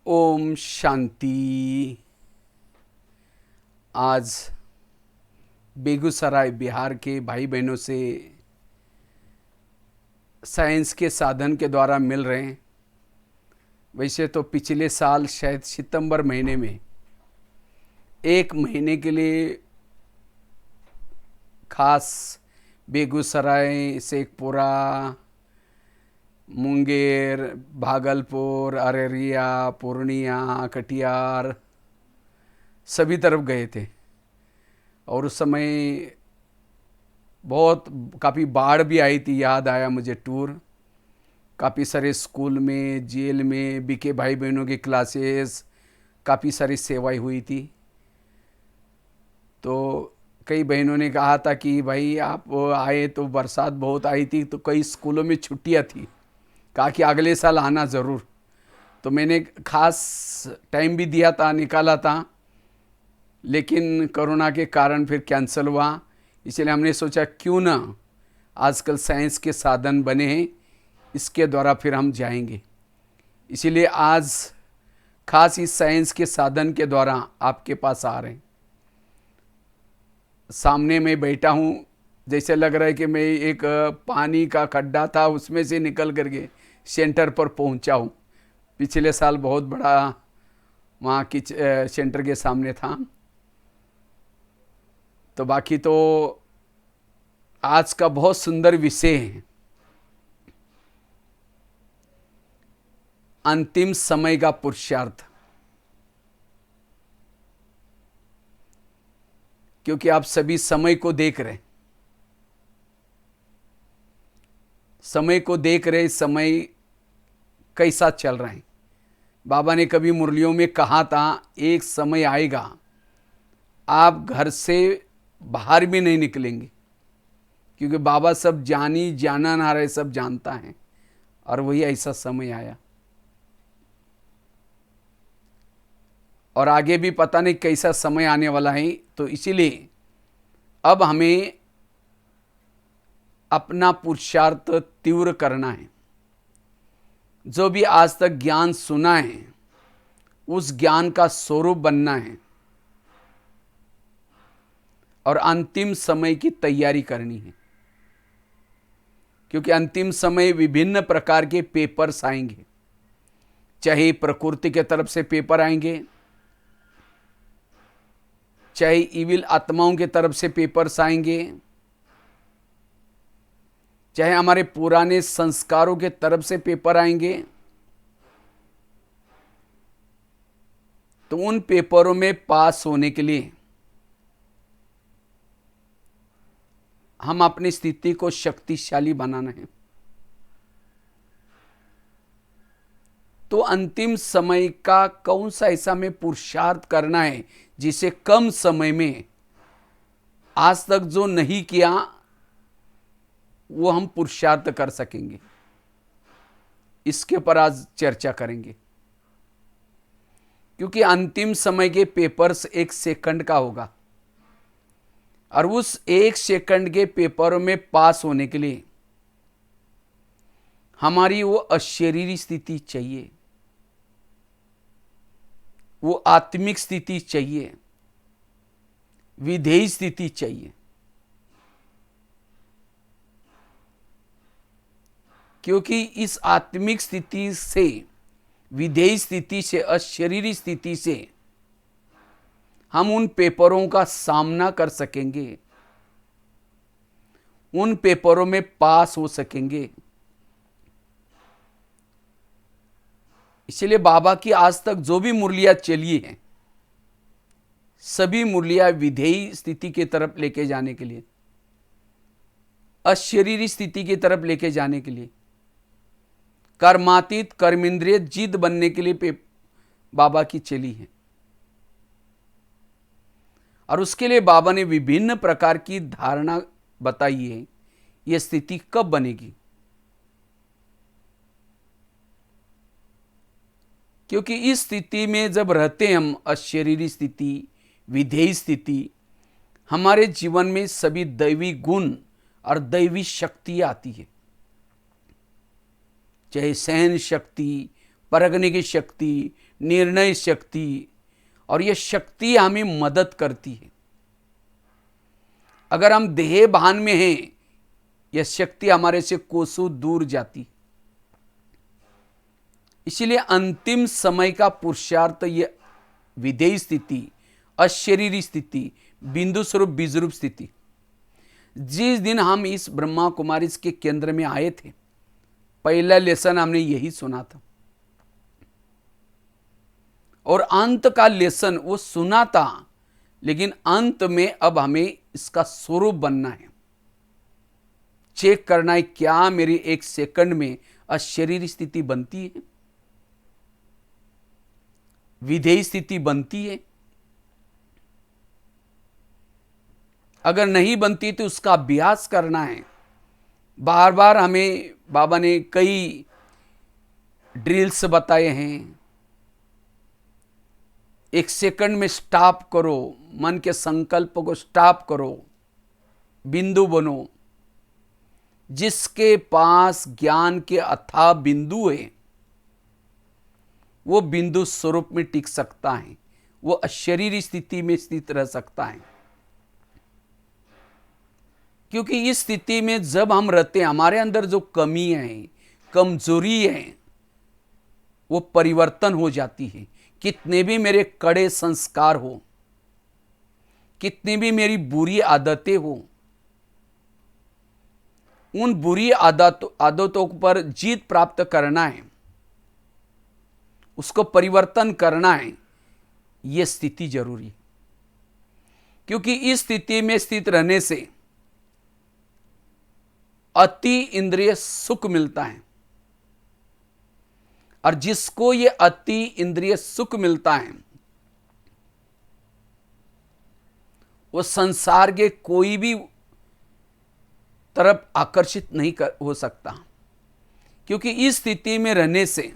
ओम शांति। आज बेगूसराय बिहार के भाई बहनों से साइंस के साधन के द्वारा मिल रहे हैं। वैसे तो पिछले साल शायद सितंबर महीने में एक महीने के लिए खास बेगूसराय, शेखपुरा, मुंगेर, भागलपुर, अररिया, पूर्णिया, कटिहार सभी तरफ गए थे। और उस समय बहुत काफ़ी बाढ़ भी आई थी। याद आया मुझे टूर। काफ़ी सारे स्कूल में, जेल में, बीके भाई बहनों की क्लासेस, काफ़ी सारी सेवाएं हुई थी। तो कई बहनों ने कहा था कि भाई आप आए तो बरसात बहुत आई थी, तो कई स्कूलों में छुट्टियां थी। कहा कि अगले साल आना ज़रूर। तो मैंने खास टाइम भी दिया था, निकाला था, लेकिन कोरोना के कारण फिर कैंसिल हुआ। इसलिए हमने सोचा क्यों ना आजकल साइंस के साधन बने हैं, इसके द्वारा फिर हम जाएंगे। इसीलिए आज खास इस साइंस के साधन के द्वारा आपके पास आ रहे हैं। सामने मैं बैठा हूँ, जैसे लग रहा है कि मैं एक पानी का खड्डा था, उसमें से निकल करके सेंटर पर पहुँचा हूँ। पिछले साल बहुत बड़ा वहाँ की सेंटर के सामने था। तो बाकी तो आज का बहुत सुंदर विषय है, अंतिम समय का पुरुषार्थ। क्योंकि आप सभी समय को देख रहे, समय कैसा चल रहा है। बाबा ने कभी मुरलियों में कहा था, एक समय आएगा आप घर से बाहर भी नहीं निकलेंगे, क्योंकि बाबा सब जाना ना रहे, सब जानता है। और वही ऐसा समय आया। और आगे भी पता नहीं कैसा समय आने वाला है। तो इसीलिए अब हमें अपना पुरुषार्थ तीव्र करना है। जो भी आज तक ज्ञान सुना है, उस ज्ञान का स्वरूप बनना है और अंतिम समय की तैयारी करनी है। क्योंकि अंतिम समय विभिन्न प्रकार के पेपर्स आएंगे। चाहे प्रकृति के तरफ से पेपर आएंगे, चाहे इविल आत्माओं के तरफ से पेपर्स आएंगे, चाहे हमारे पुराने संस्कारों के तरफ से पेपर आएंगे। तो उन पेपरों में पास होने के लिए हम अपनी स्थिति को शक्तिशाली बनाना है। तो अंतिम समय का कौन सा ऐसा में पुरुषार्थ करना है जिसे कम समय में आज तक जो नहीं किया वो हम पुरुषार्थ कर सकेंगे, इसके पर आज चर्चा करेंगे। क्योंकि अंतिम समय के पेपर्स एक सेकंड का होगा और उस एक सेकंड के पेपरों में पास होने के लिए हमारी वो अशरीरी स्थिति चाहिए, वो आत्मिक स्थिति चाहिए, विधेयी स्थिति चाहिए। क्योंकि इस आत्मिक स्थिति से, विधेयी स्थिति से, अशरीरी स्थिति से हम उन पेपरों का सामना कर सकेंगे, उन पेपरों में पास हो सकेंगे। इसलिए बाबा की आज तक जो भी मुरलियां चली हैं, सभी मुरलियां विधेयी स्थिति की तरफ लेके जाने के लिए, अशरीरी स्थिति की तरफ लेके जाने के लिए, कर्मातीत कर्मेंद्रिय जिद बनने के लिए बाबा की चली है। और उसके लिए बाबा ने विभिन्न प्रकार की धारणा बताई है, यह स्थिति कब बनेगी। क्योंकि इस स्थिति में जब रहते हैं हम, अशरीरी स्थिति, विधेयी स्थिति, हमारे जीवन में सभी दैवी गुण और दैवी शक्ति आती है। चाहे सहन शक्ति, परखने की शक्ति, निर्णय शक्ति, और ये शक्ति हमें मदद करती है। अगर हम देह भान में हैं, यह शक्ति हमारे से कोसों दूर जाती। इसलिए अंतिम समय का पुरुषार्थ ये विधेय स्थिति, अशरीरी स्थिति, बिंदु स्वरूप बीजरूप स्थिति। जिस दिन हम इस ब्रह्मा कुमारी के केंद्र में आए थे, पहला लेसन हमने यही सुना था, और अंत का लेसन वो सुना था, लेकिन अंत में अब हमें इसका स्वरूप बनना है। चेक करना है क्या मेरी एक सेकंड में अशरीरी स्थिति बनती है, विधेय स्थिति बनती है। अगर नहीं बनती तो उसका अभ्यास करना है। बार बार हमें बाबा ने कई ड्रिल्स बताए हैं। एक सेकंड में स्टॉप करो, मन के संकल्प को स्टॉप करो, बिंदु बनो। जिसके पास ज्ञान के अथाह बिंदु है, वो बिंदु स्वरूप में टिक सकता है, वो अशरीरी स्थिति में स्थित रह सकता है। क्योंकि इस स्थिति में जब हम रहते हैं, हमारे अंदर जो कमी है, कमजोरी है, वो परिवर्तन हो जाती है। कितने भी मेरे कड़े संस्कार हो, कितनी भी मेरी बुरी आदतें हो, उन बुरी आदतों पर जीत प्राप्त करना है, उसको परिवर्तन करना है, यह स्थिति जरूरी है। क्योंकि इस स्थिति में स्थित रहने से अति इंद्रिय सुख मिलता है, और जिसको ये अति इंद्रिय सुख मिलता है, वो संसार के कोई भी तरफ आकर्षित नहीं हो सकता। क्योंकि इस स्थिति में रहने से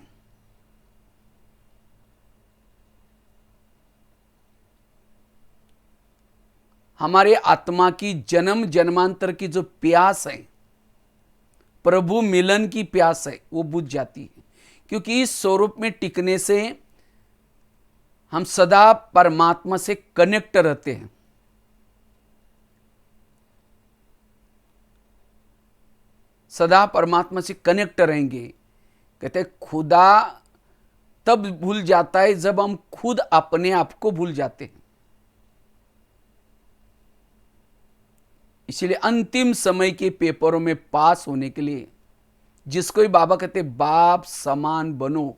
हमारे आत्मा की जन्म जन्मांतर की जो प्यास है, प्रभु मिलन की प्यास है, वो बुझ जाती है। क्योंकि इस स्वरूप में टिकने से हम सदा परमात्मा से कनेक्ट रहते हैं। सदा परमात्मा से कनेक्ट रहेंगे। कहते हैं खुदा तब भूल जाता है जब हम खुद अपने आप को भूल जाते हैं। इसलिए अंतिम समय के पेपरों में पास होने के लिए जिसको ही बाबा कहते बाप समान बनो,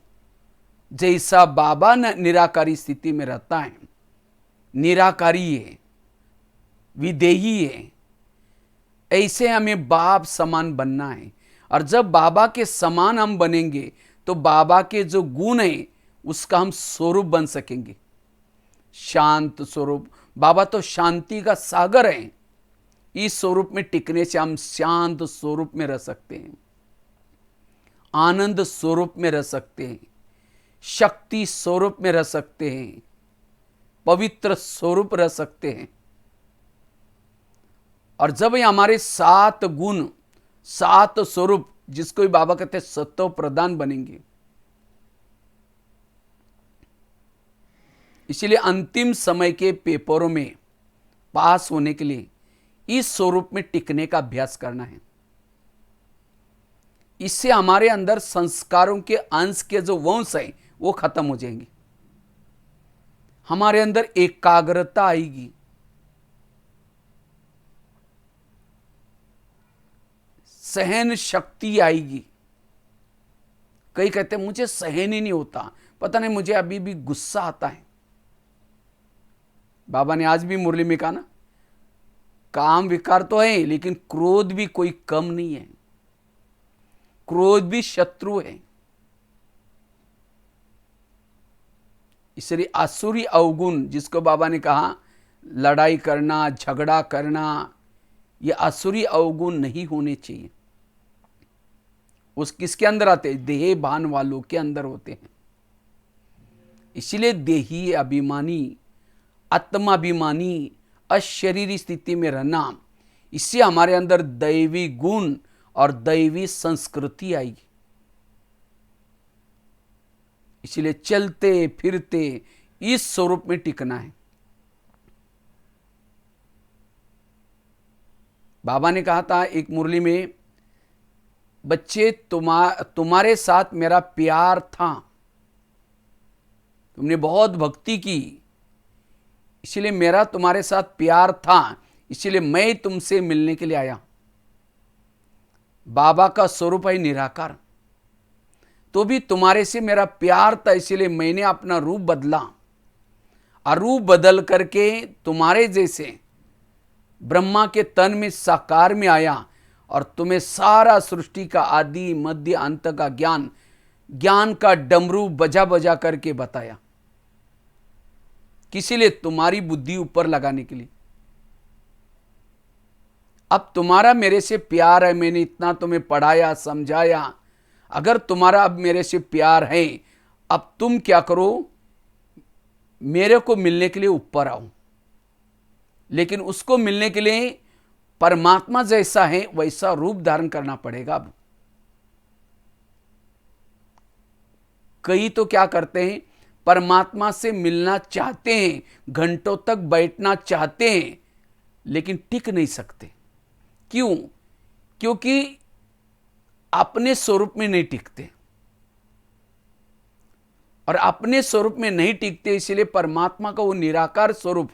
जैसा बाबा निराकारी स्थिति में रहता है, निराकारी है, विदेही है, ऐसे हमें बाप समान बनना है। और जब बाबा के समान हम बनेंगे तो बाबा के जो गुण है उसका हम स्वरूप बन सकेंगे। शांत स्वरूप, बाबा तो शांति का सागर है। इस स्वरूप में टिकने से हम शांत स्वरूप में रह सकते हैं, आनंद स्वरूप में रह सकते हैं, शक्ति स्वरूप में रह सकते हैं, पवित्र स्वरूप रह सकते हैं। और जब ये हमारे 7 गुण, 7 स्वरूप, जिसको भी बाबा कहते हैं सत्व प्रदान बनेंगे। इसलिए अंतिम समय के पेपरों में पास होने के लिए इस स्वरूप में टिकने का अभ्यास करना है। इससे हमारे अंदर संस्कारों के अंश के जो वंश है वो खत्म हो जाएंगे। हमारे अंदर एकाग्रता आएगी, सहन शक्ति आएगी। कई कहते हैं मुझे सहन ही नहीं होता, पता नहीं मुझे अभी भी गुस्सा आता है। बाबा ने आज भी मुरली में कहा ना, काम विकार तो है लेकिन क्रोध भी कोई कम नहीं है, क्रोध भी शत्रु है। इसलिए आसुरी अवगुण, जिसको बाबा ने कहा लड़ाई करना, झगड़ा करना, ये आसुरी अवगुण नहीं होने चाहिए। उस किसके अंदर आते हैं? देह भान वालों के अंदर होते हैं। इसलिए देही अभिमानी, आत्माभिमानी, अशरीरी स्थिति में रहना, इससे हमारे अंदर दैवी गुण और दैवी संस्कृति आएगी। इसलिए चलते फिरते इस स्वरूप में टिकना है। बाबा ने कहा था एक मुरली में, बच्चे तुम्हारे साथ मेरा प्यार था, तुमने बहुत भक्ति की, इसलिए मेरा तुम्हारे साथ प्यार था, इसलिए मैं तुमसे मिलने के लिए आया। बाबा का स्वरूप है निराकार, तो भी तुम्हारे से मेरा प्यार था, इसलिए मैंने अपना रूप बदला और रूप बदल करके तुम्हारे जैसे ब्रह्मा के तन में साकार में आया और तुम्हें सारा सृष्टि का आदि मध्य अंत का ज्ञान का डमरू बजा बजा करके बताया। किसी लिए? तुम्हारी बुद्धि ऊपर लगाने के लिए। अब तुम्हारा मेरे से प्यार है, मैंने इतना तुम्हें पढ़ाया समझाया, अगर तुम्हारा अब मेरे से प्यार है, अब तुम क्या करो, मेरे को मिलने के लिए ऊपर आओ। लेकिन उसको मिलने के लिए परमात्मा जैसा है वैसा रूप धारण करना पड़ेगा। अब कई तो क्या करते हैं, परमात्मा से मिलना चाहते हैं, घंटों तक बैठना चाहते हैं, लेकिन टिक नहीं सकते। क्यों? क्योंकि अपने स्वरूप में नहीं टिकते, और अपने स्वरूप में नहीं टिकते, इसलिए परमात्मा का वो निराकार स्वरूप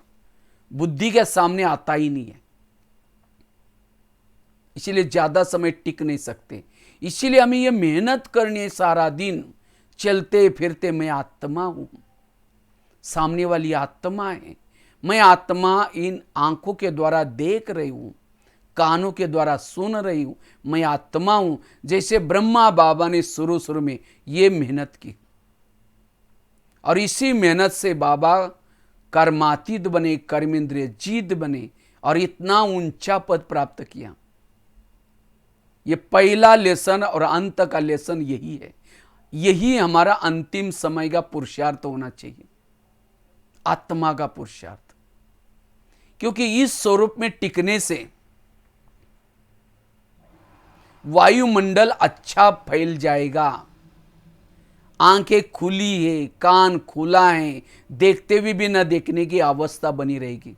बुद्धि के सामने आता ही नहीं है, इसीलिए ज्यादा समय टिक नहीं सकते। इसीलिए हमें ये मेहनत करनी है सारा दिन, चलते फिरते मैं आत्मा हूं, सामने वाली आत्मा है, मैं आत्मा इन आंखों के द्वारा देख रही हूं, कानों के द्वारा सुन रही हूं, मैं आत्मा हूं। जैसे ब्रह्मा बाबा ने शुरू में ये मेहनत की, और इसी मेहनत से बाबा कर्मातीत बने, कर्मेंद्रिय जीत बने और इतना ऊंचा पद प्राप्त किया। ये पहला लेसन और अंत का लेसन यही है। यही हमारा अंतिम समय का पुरुषार्थ होना चाहिए, आत्मा का पुरुषार्थ। क्योंकि इस स्वरूप में टिकने से वायुमंडल अच्छा फैल जाएगा, आंखें खुली है, कान खुला है, देखते हुए भी न देखने की अवस्था बनी रहेगी।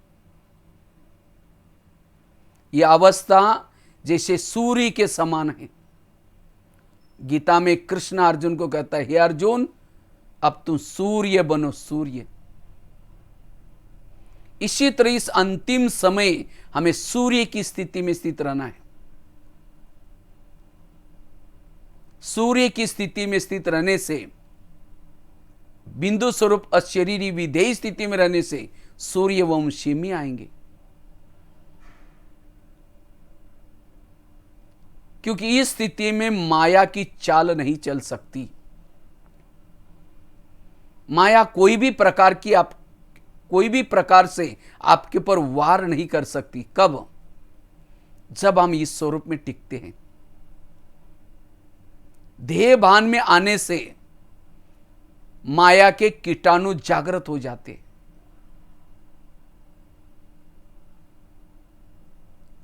यह अवस्था जैसे सूर्य के समान है। गीता में कृष्ण अर्जुन को कहता है, हे अर्जुन अब तुम सूर्य बनो, सूर्य। इसी तरह इस अंतिम समय हमें सूर्य की स्थिति में स्थित रहना है। सूर्य की स्थिति में स्थित रहने से, बिंदु स्वरूप अशरीरी विधेय स्थिति में रहने से सूर्यवंशी में आएंगे। क्योंकि इस स्थिति में माया की चाल नहीं चल सकती। माया कोई भी प्रकार से आपके ऊपर वार नहीं कर सकती। कब? जब हम इस स्वरूप में टिकते हैं। देह भान में आने से माया के कीटाणु जागृत हो जाते।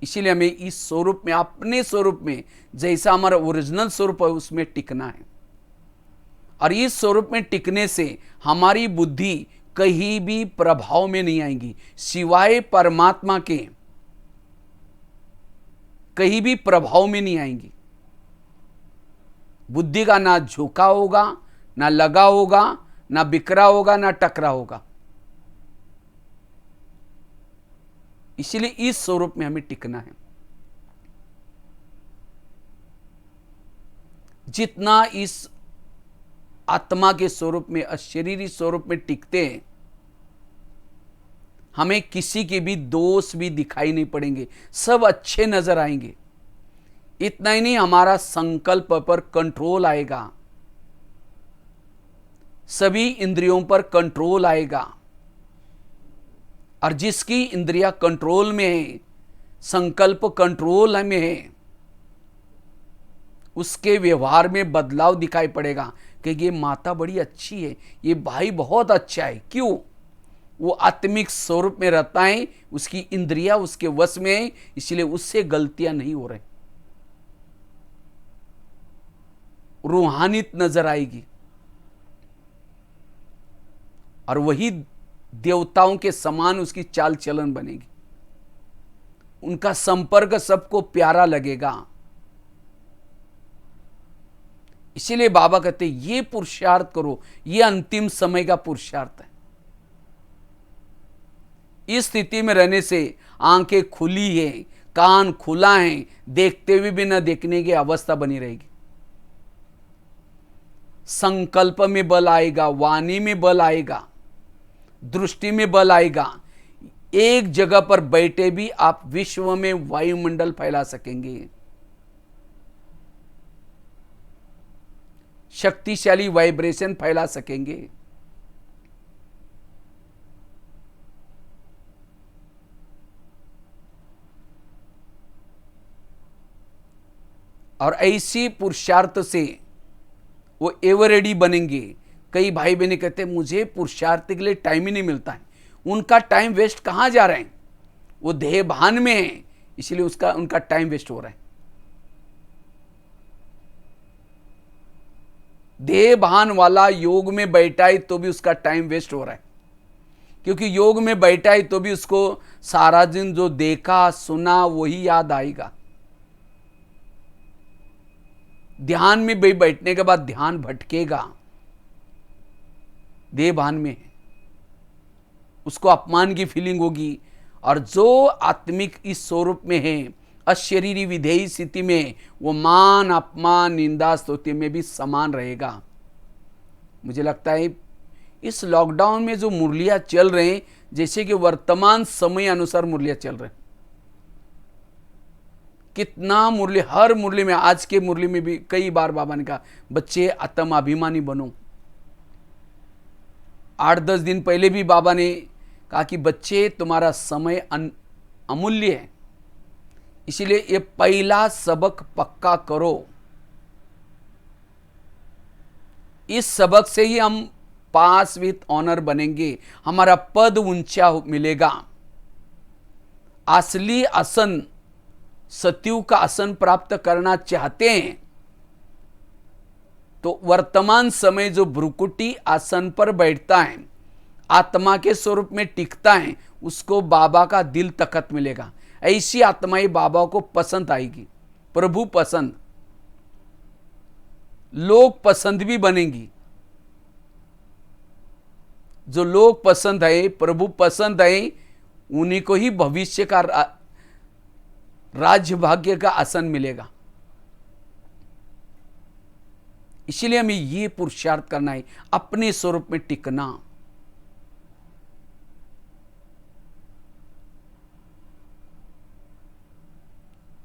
इसीलिए हमें इस स्वरूप में, अपने स्वरूप में, जैसा हमारा ओरिजिनल स्वरूप है उसमें टिकना है। और इस स्वरूप में टिकने से हमारी बुद्धि कहीं भी प्रभाव में नहीं आएगी, सिवाय परमात्मा के कहीं भी प्रभाव में नहीं आएंगी। बुद्धि का ना झोंका होगा, ना लगा होगा, ना बिखरा होगा, ना टकरा होगा। इसलिए इस स्वरूप में हमें टिकना है। जितना इस आत्मा के स्वरूप में, अशरीरी स्वरूप में टिकते हैं, हमें किसी के भी दोष भी दिखाई नहीं पड़ेंगे, सब अच्छे नजर आएंगे। इतना ही नहीं, हमारा संकल्प पर कंट्रोल आएगा, सभी इंद्रियों पर कंट्रोल आएगा। और जिसकी इंद्रियां कंट्रोल में है, संकल्प कंट्रोल में है, उसके व्यवहार में बदलाव दिखाई पड़ेगा कि ये माता बड़ी अच्छी है, ये भाई बहुत अच्छा है। क्यों? वो आत्मिक स्वरूप में रहता है, उसकी इंद्रियां उसके वश में है, इसलिए उससे गलतियां नहीं हो रही, रूहानियत नजर आएगी। और वही देवताओं के समान उसकी चाल चलन बनेगी। उनका संपर्क सबको प्यारा लगेगा। इसीलिए बाबा कहते ये पुरुषार्थ करो, ये अंतिम समय का पुरुषार्थ है। इस स्थिति में रहने से आंखें खुली है, कान खुला है, देखते हुए भी न देखने की अवस्था बनी रहेगी। संकल्प में बल आएगा, वाणी में बल आएगा, दृष्टि में बल आएगा। एक जगह पर बैठे भी आप विश्व में वायुमंडल फैला सकेंगे। शक्तिशाली वाइब्रेशन फैला सकेंगे। और ऐसी पुरुषार्थ से वो एवर रेडी बनेंगे। कई भाई बहनें कहते हैं मुझे पुरुषार्थ के लिए टाइम ही नहीं मिलता है। उनका टाइम वेस्ट कहाँ जा रहे हैं? वो देह भान में है, इसलिए उनका टाइम वेस्ट हो रहा है। देह भान वाला योग में बैठा है तो भी उसका टाइम वेस्ट हो रहा है, क्योंकि योग में बैठा है तो भी उसको सारा दिन जो देखा सुना वही याद आएगा। ध्यान में बैठने के बाद ध्यान भटकेगा, देह भान में है, उसको अपमान की फीलिंग होगी। और जो आत्मिक इस स्वरूप में है, अशरीरी विधेयी स्थिति में, वो मान अपमान निंदा स्तुति में भी समान रहेगा। मुझे लगता है इस लॉकडाउन में जो मुरलियां चल रहे हैं, जैसे कि वर्तमान समय अनुसार मुरलियां चल रहे हैं। कितना मुरली, हर मुरली में, आज के मुरली में भी कई बार बाबा ने कहा बच्चे आत्माभिमानी बनो। 8-10 दिन पहले भी बाबा ने कहा कि बच्चे तुम्हारा समय अमूल्य है, इसीलिए ये पहला सबक पक्का करो। इस सबक से ही हम पास विथ ऑनर बनेंगे, हमारा पद ऊंचा मिलेगा। असली आसन, सतयुग का आसन प्राप्त करना चाहते हैं तो वर्तमान समय जो भ्रुकुटी आसन पर बैठता है, आत्मा के स्वरूप में टिकता है, उसको बाबा का दिल तखत मिलेगा। ऐसी आत्माएं बाबा को पसंद आएगी, प्रभु पसंद, लोग पसंद भी बनेंगी। जो लोग पसंद है, प्रभु पसंद है, उन्हीं को ही भविष्य का राज्य भाग्य का आसन मिलेगा। इसलिए हमें ये पुरुषार्थ करना है, अपने स्वरूप में टिकना।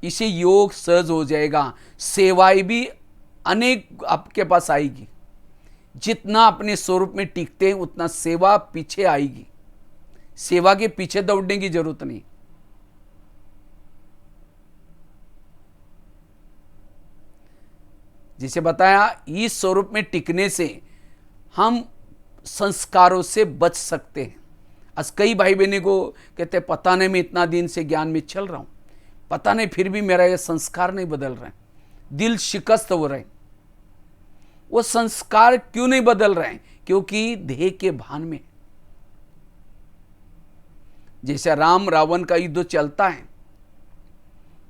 इसे योग सहज हो जाएगा, सेवाएं भी अनेक आपके पास आएगी। जितना अपने स्वरूप में टिकते हैं उतना सेवा पीछे आएगी। सेवा के पीछे दौड़ने की जरूरत नहीं। जिसे बताया, इस स्वरूप में टिकने से हम संस्कारों से बच सकते हैं। आज कई भाई बहनों को कहते पता नहीं मैं इतना दिन से ज्ञान में चल रहा हूं, पता नहीं फिर भी मेरा ये संस्कार नहीं बदल रहा है, दिल शिकस्त हो रहे हैं। वो संस्कार क्यों नहीं बदल रहे हैं? क्योंकि देह के भान में। जैसे राम रावण का युद्ध चलता है,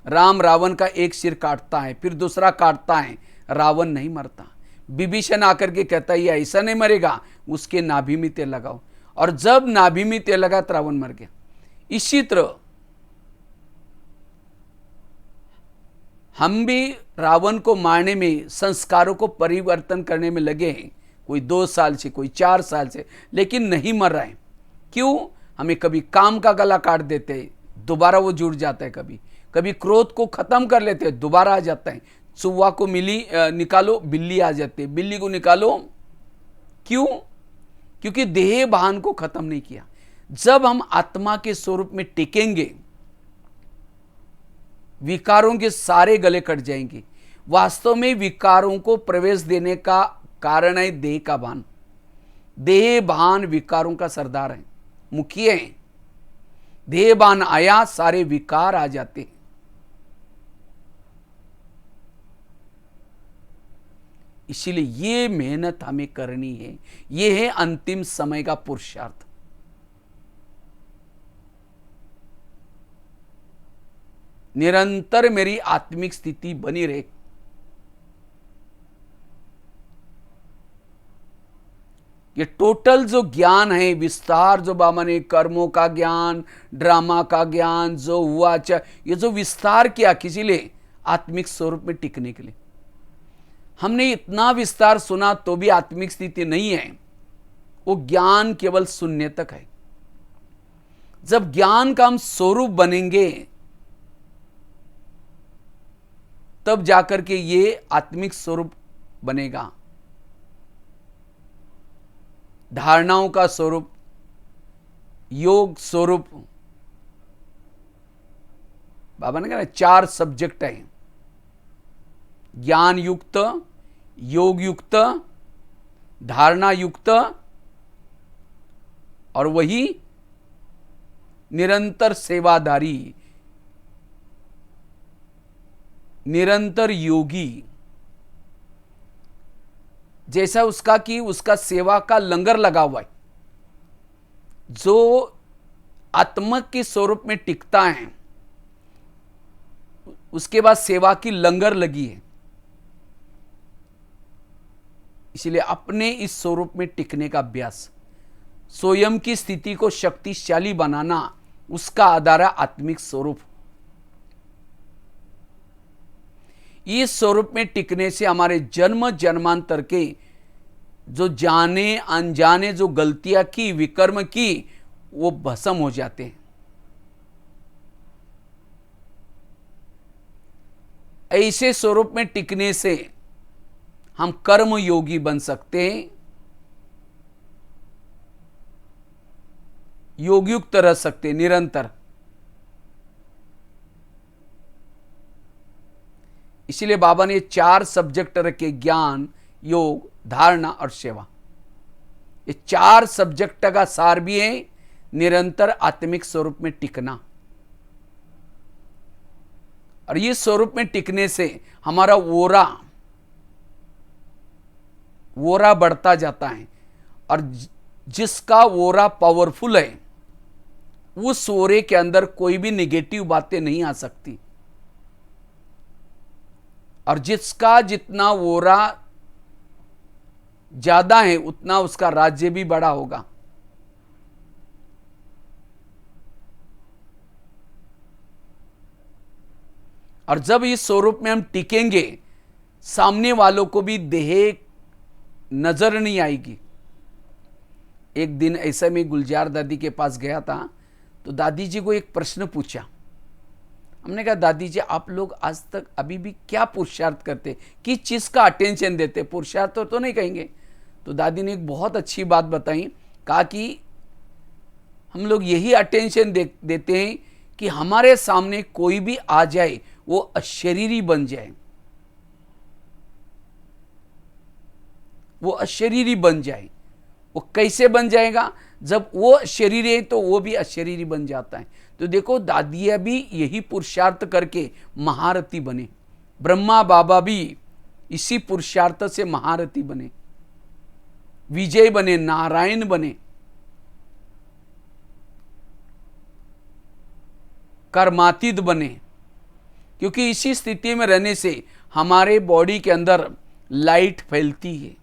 राम रावण का एक सिर काटता है, फिर दूसरा काटता है, रावण नहीं मरता। विभीषण आकर के कहता है ये ऐसा नहीं मरेगा, उसके नाभि में तेल लगाओ, और जब नाभि में तेल लगा तो रावण मर गया। इसी तरह हम भी रावण को मारने में, संस्कारों को परिवर्तन करने में लगे हैं। कोई 2 साल से, कोई 4 साल से, लेकिन नहीं मर रहा है। क्यों? हमें कभी काम का गला काट देते हैं, दोबारा वो जुड़ जाता है। कभी कभी क्रोध को खत्म कर लेते हैं, दोबारा आ जाता है। चूहा को निकालो, बिल्ली आ जाती है, बिल्ली को निकालो। क्यों? क्योंकि देह भान को खत्म नहीं किया। जब हम आत्मा के स्वरूप में टिकेंगे, विकारों के सारे गले कट जाएंगे। वास्तव में विकारों को प्रवेश देने का कारण है देह का भान। देह भान विकारों का सरदार है, मुखिया है। देह भान आया, सारे विकार आ जाते हैं। इसीलिए ये मेहनत हमें करनी है। ये है अंतिम समय का पुरुषार्थ। निरंतर मेरी आत्मिक स्थिति बनी रहे। ये टोटल जो ज्ञान है, विस्तार जो बाबा ने कर्मों का ज्ञान, ड्रामा का ज्ञान जो हुआ, ये जो विस्तार किया किसी लिए आत्मिक स्वरूप में टिकने के लिए। हमने इतना विस्तार सुना तो भी आत्मिक स्थिति नहीं है। वो ज्ञान केवल शून्य तक है। जब ज्ञान का हम स्वरूप बनेंगे तब जाकर के ये आत्मिक स्वरूप बनेगा। धारणाओं का स्वरूप, योग स्वरूप। बाबा ने कहा 4 सब्जेक्ट हैं, ज्ञान युक्त, योग युक्त, धारणा युक्त और वही निरंतर सेवाधारी, निरंतर योगी। जैसा उसका कि उसका सेवा का लंगर लगा हुआ है। जो आत्मा के स्वरूप में टिकता है उसके बाद सेवा की लंगर लगी है। इसलिए अपने इस स्वरूप में टिकने का अभ्यास, स्वयं की स्थिति को शक्तिशाली बनाना, उसका आधार है आत्मिक स्वरूप। इस स्वरूप में टिकने से हमारे जन्म जन्मांतर के जो जाने अनजाने जो गलतियां की, विकर्म की, वो भस्म हो जाते हैं। ऐसे स्वरूप में टिकने से हम कर्म योगी बन सकते हैं, योगयुक्त रह सकते हैं निरंतर। इसलिए बाबा ने 4 सब्जेक्ट रखे, ज्ञान, योग, धारणा और सेवा। ये 4 सब्जेक्ट का सार भी है निरंतर आत्मिक स्वरूप में टिकना। और ये स्वरूप में टिकने से हमारा वोरा बढ़ता जाता है। और जिसका वोरा पावरफुल है उस वोरे के अंदर कोई भी नेगेटिव बातें नहीं आ सकती। और जिसका जितना वोरा ज्यादा है उतना उसका राज्य भी बड़ा होगा। और जब इस स्वरूप में हम टिकेंगे सामने वालों को भी देह नजर नहीं आएगी। एक दिन ऐसा मैं गुलजार दादी के पास गया था तो दादी जी को एक प्रश्न पूछा। हमने कहा दादी जी आप लोग आज तक अभी भी क्या पुरुषार्थ करते, किस चीज का अटेंशन देते? पुरुषार्थ तो नहीं कहेंगे। तो दादी ने एक बहुत अच्छी बात बताई। कहा कि हम लोग यही अटेंशन देते हैं कि हमारे सामने कोई भी आ जाए वो अशरीरी बन जाए, वो अशरीरी बन जाए। वो कैसे बन जाएगा? जब वो शरीर है तो वो भी अशरीरी बन जाता है। तो देखो दादियाँ भी यही पुरुषार्थ करके महारथी बने, ब्रह्मा बाबा भी इसी पुरुषार्थ से महारथी बने, विजय बने, नारायण बने, कर्मातीत बने। क्योंकि इसी स्थिति में रहने से हमारे बॉडी के अंदर लाइट फैलती है,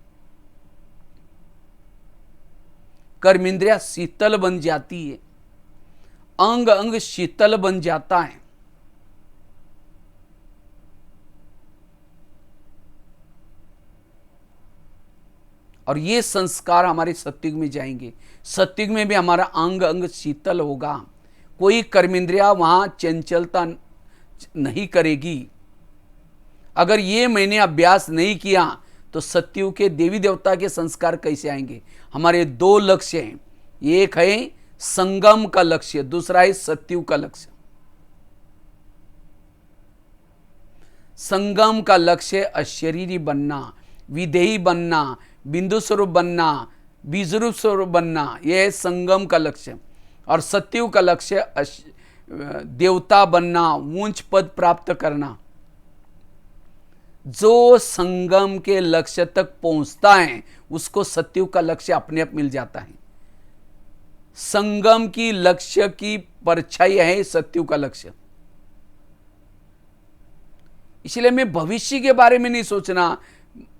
कर्मेंद्रिया शीतल बन जाती है, अंग अंग शीतल बन जाता है। और ये संस्कार हमारे सत्युग में जाएंगे। सत्युग में भी हमारा अंग अंग शीतल होगा, कोई कर्मेंद्रिया वहां चंचलता नहीं करेगी। अगर ये मैंने अभ्यास नहीं किया तो सत्युग के देवी देवता के संस्कार कैसे आएंगे? हमारे 2 लक्ष्य हैं, एक है संगम का लक्ष्य, दूसरा है सत्युग का लक्ष्य। संगम का लक्ष्य अशरीरी बनना, विदेही बनना, बिंदु स्वरूप बनना, बीजरूप स्वरूप बनना, यह है संगम का लक्ष्य। और सत्युग का लक्ष्य देवता बनना, ऊंच पद प्राप्त करना। जो संगम के लक्ष्य तक पहुंचता है उसको सत्युग का लक्ष्य अपने आप मिल जाता है। संगम की लक्ष्य की परछाई है सत्युग का लक्ष्य। इसलिए मैं भविष्य के बारे में नहीं सोचना,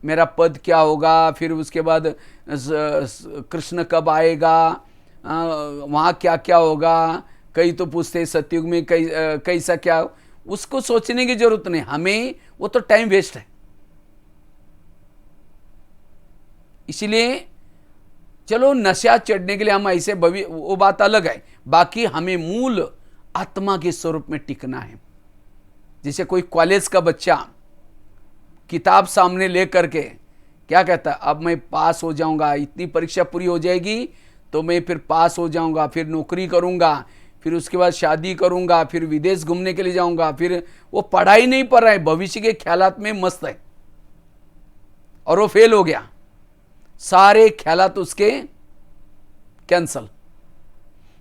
मेरा पद क्या होगा, फिर उसके बाद कृष्ण कब आएगा, वहाँ क्या क्या होगा। कई तो पूछते हैं सतयुग में कैसा क्या, उसको सोचने की जरूरत नहीं हमें, वो तो टाइम वेस्ट है। इसलिए चलो नशा चढ़ने के लिए हम ऐसे वो बात अलग है, बाकी हमें मूल आत्मा के स्वरूप में टिकना है। जैसे कोई कॉलेज का बच्चा किताब सामने ले करके क्या कहता है, अब मैं पास हो जाऊंगा, इतनी परीक्षा पूरी हो जाएगी तो मैं फिर पास हो जाऊंगा, फिर नौकरी करूंगा, फिर उसके बाद शादी करूंगा, फिर विदेश घूमने के लिए जाऊंगा। फिर वो पढ़ाई नहीं पढ़ रहा है, भविष्य के ख्यालात में मस्त है और वो फेल हो गया, सारे ख्यालात उसके कैंसल।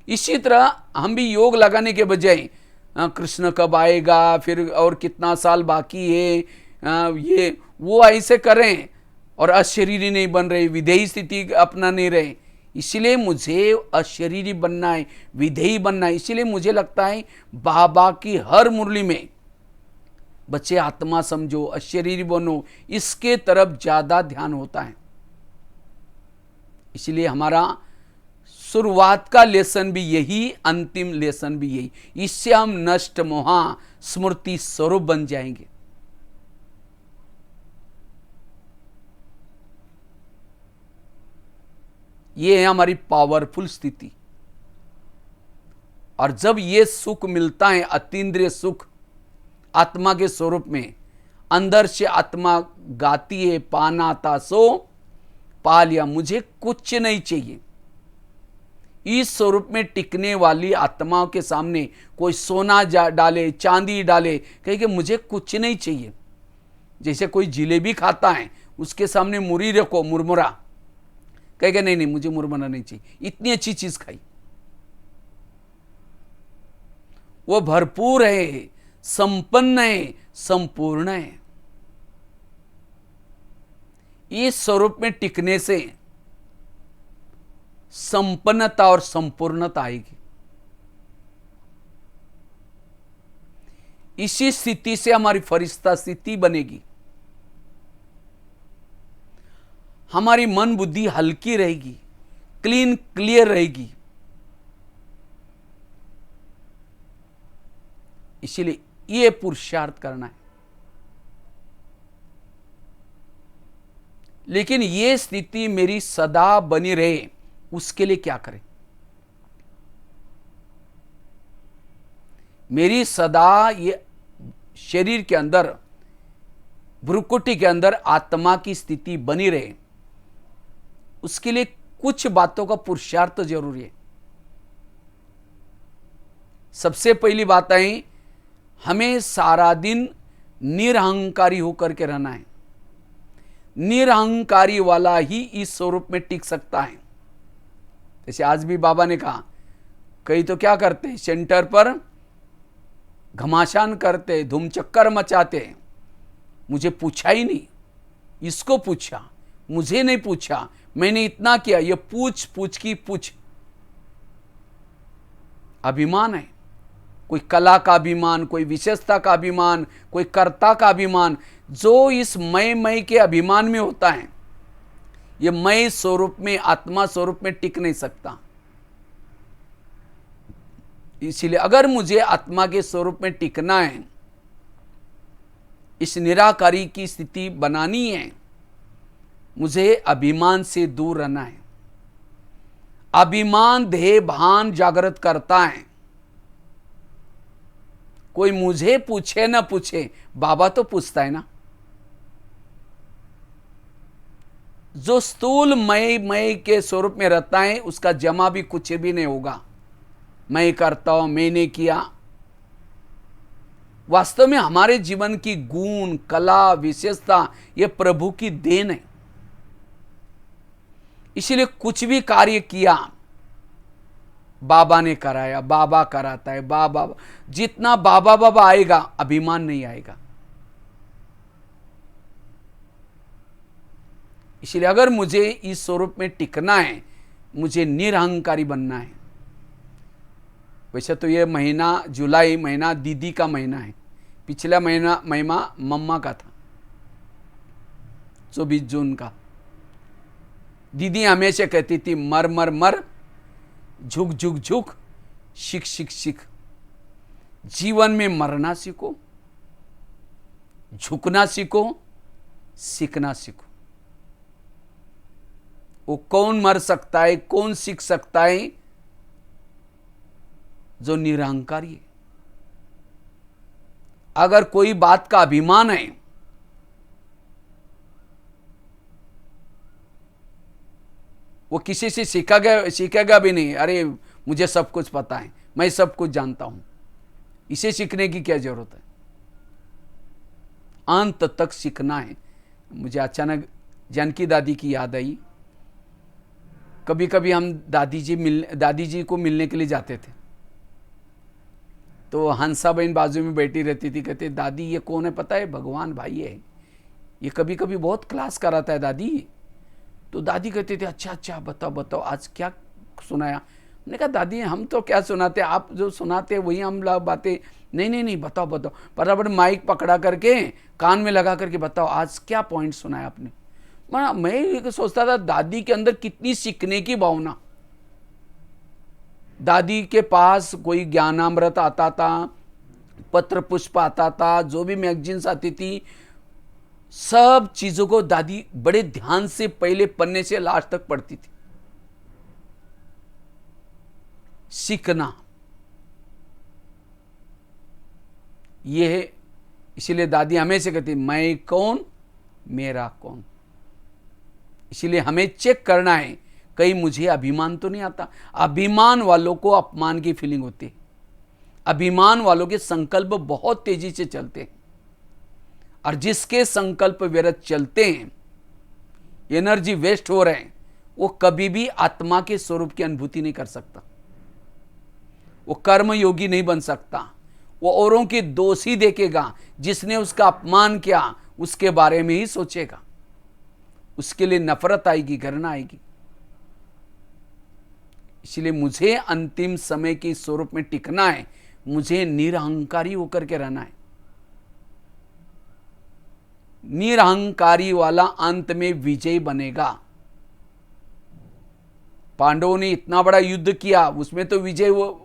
इसी तरह हम भी योग लगाने के बजाय कृष्ण कब आएगा, फिर और कितना साल बाकी है, ये वो ऐसे करें और अशरीरी नहीं बन रहे, विधेयी स्थिति अपना नहीं रहे। इसलिए मुझे अशरीरी बनना है, विधेयी बनना है। इसलिए मुझे लगता है बाबा की हर मुरली में बच्चे आत्मा समझो, अशरीरी बनो, इसके तरफ ज्यादा ध्यान होता है। इसलिए हमारा शुरुआत का लेसन भी यही, अंतिम लेसन भी यही। इससे हम नष्ट मोहा स्मृति स्वरूप बन जाएंगे। ये है हमारी पावरफुल स्थिति। और जब ये सुख मिलता है, अतीन्द्रिय सुख आत्मा के स्वरूप में, अंदर से आत्मा गाती है, पाना था सो पा लिया, मुझे कुछ नहीं चाहिए। इस स्वरूप में टिकने वाली आत्माओं के सामने कोई सोना डाले, चांदी डाले, कहे कि मुझे कुछ नहीं चाहिए। जैसे कोई जिलेबी खाता है, उसके सामने मुरी रखो, मुरमुरा, कहेगा नहीं नहीं मुझे मुरमुरा नहीं चाहिए, इतनी अच्छी चीज खाई। वो भरपूर है, संपन्न है, संपूर्ण है। इस स्वरूप में टिकने से संपन्नता और संपूर्णता आएगी। इसी स्थिति से हमारी फरिश्ता स्थिति बनेगी। हमारी मन बुद्धि हल्की रहेगी, क्लीन क्लियर रहेगी। इसलिए ये पुरुषार्थ करना है। लेकिन ये स्थिति मेरी सदा बनी रहे, उसके लिए क्या करें? मेरी सदा ये शरीर के अंदर, भ्रुकुटी के अंदर आत्मा की स्थिति बनी रहे, उसके लिए कुछ बातों का पुरुषार्थ जरूरी है। सबसे पहली बात है, हमें सारा दिन निरहंकारी होकर के रहना है। निरहंकारी वाला ही इस स्वरूप में टिक सकता है। जैसे आज भी बाबा ने कहा, कई तो क्या करते हैं, सेंटर पर घमासान करते, धूम चक्कर मचाते, मुझे पूछा ही नहीं, इसको पूछा, मुझे नहीं पूछा, मैंने इतना किया। ये पूछ पूछ की पूछ अभिमान है। कोई कला का अभिमान, कोई विशेषता का अभिमान, कोई कर्ता का अभिमान, जो इस मैं के अभिमान में होता है, ये मैं स्वरूप में, आत्मा स्वरूप में टिक नहीं सकता। इसीलिए अगर मुझे आत्मा के स्वरूप में टिकना है, इस निराकारी की स्थिति बनानी है, मुझे अभिमान से दूर रहना है। अभिमान देह भान जागृत करता है। कोई मुझे पूछे ना पूछे, बाबा तो पूछता है ना। जो स्थूल मैं के स्वरूप में रहता है, उसका जमा भी कुछ भी नहीं होगा। मैं करता हूं, मैंने किया। वास्तव में हमारे जीवन की गुण, कला, विशेषता ये प्रभु की देन है। इसलिए कुछ भी कार्य किया, बाबा ने कराया, बाबा कराता है, बाबा, जितना बाबा बाबा आएगा, अभिमान नहीं आएगा। इसलिए अगर मुझे इस स्वरूप में टिकना है, मुझे निरहंकारी बनना है। वैसे तो ये महीना जुलाई महीना दीदी का महीना है, पिछला महीना मम्मा का था, 24 जून का। दीदी हमेशा कहती थी मर मर मर, झुक झुक झुक, सीख सीख सीख। जीवन में मरना सीखो, झुकना सीखो, सीखना सीखो। वो कौन मर सकता है, कौन सीख सकता है? जो निरहंकारी है। अगर कोई बात का अभिमान है, वो किसी से सीखेगा भी नहीं। अरे मुझे सब कुछ पता है, मैं सब कुछ जानता हूं। इसे सीखने की क्या जरूरत है? अंत तक सीखना है। मुझे अचानक जानकी दादी की याद आई। कभी कभी हम दादी जी को मिलने के लिए जाते थे, तो हंसा बहन बाजू में बैठी रहती थी। कहते दादी ये कौन है पता है? भगवान भाई है, ये कभी कभी बहुत क्लास कराता है दादी। तो दादी कहते थे अच्छा अच्छा बताओ बताओ आज क्या सुनाया। मैंने कहा दादी हम तो क्या सुनाते, आप जो सुनाते वही हम बातें। नहीं नहीं नहीं बताओ बताओ। बराबर माइक पकड़ा करके कान में लगा करके बताओ आज क्या पॉइंट सुनाया आपने। मैं सोचता था दादी के अंदर कितनी सीखने की भावना। दादी के पास कोई ज्ञानामृत आता था, पत्र पुष्प आता था, जो भी मैगजीन्स आती थी, सब चीजों को दादी बड़े ध्यान से पहले पन्ने से लास्ट तक पढ़ती थी। सीखना यह है। इसीलिए दादी हमेशा कहती मैं कौन, मेरा कौन। इसीलिए हमें चेक करना है कहीं मुझे अभिमान तो नहीं आता। अभिमान वालों को अपमान की फीलिंग होती है। अभिमान वालों के संकल्प बहुत तेजी से चलते हैं, और जिसके संकल्प व्यर्थ चलते हैं, एनर्जी वेस्ट हो रहे हैं, वो कभी भी आत्मा के स्वरूप की अनुभूति नहीं कर सकता। वो कर्म योगी नहीं बन सकता। वो औरों के दोष ही देखेगा। जिसने उसका अपमान किया उसके बारे में ही सोचेगा। उसके लिए नफरत आएगी, घृणा आएगी। इसलिए मुझे अंतिम समय के स्वरूप में टिकना है। मुझे निरहंकारी होकर के रहना है। निरहंकारी वाला अंत में विजय बनेगा। पांडवों ने इतना बड़ा युद्ध किया, उसमें तो विजय वो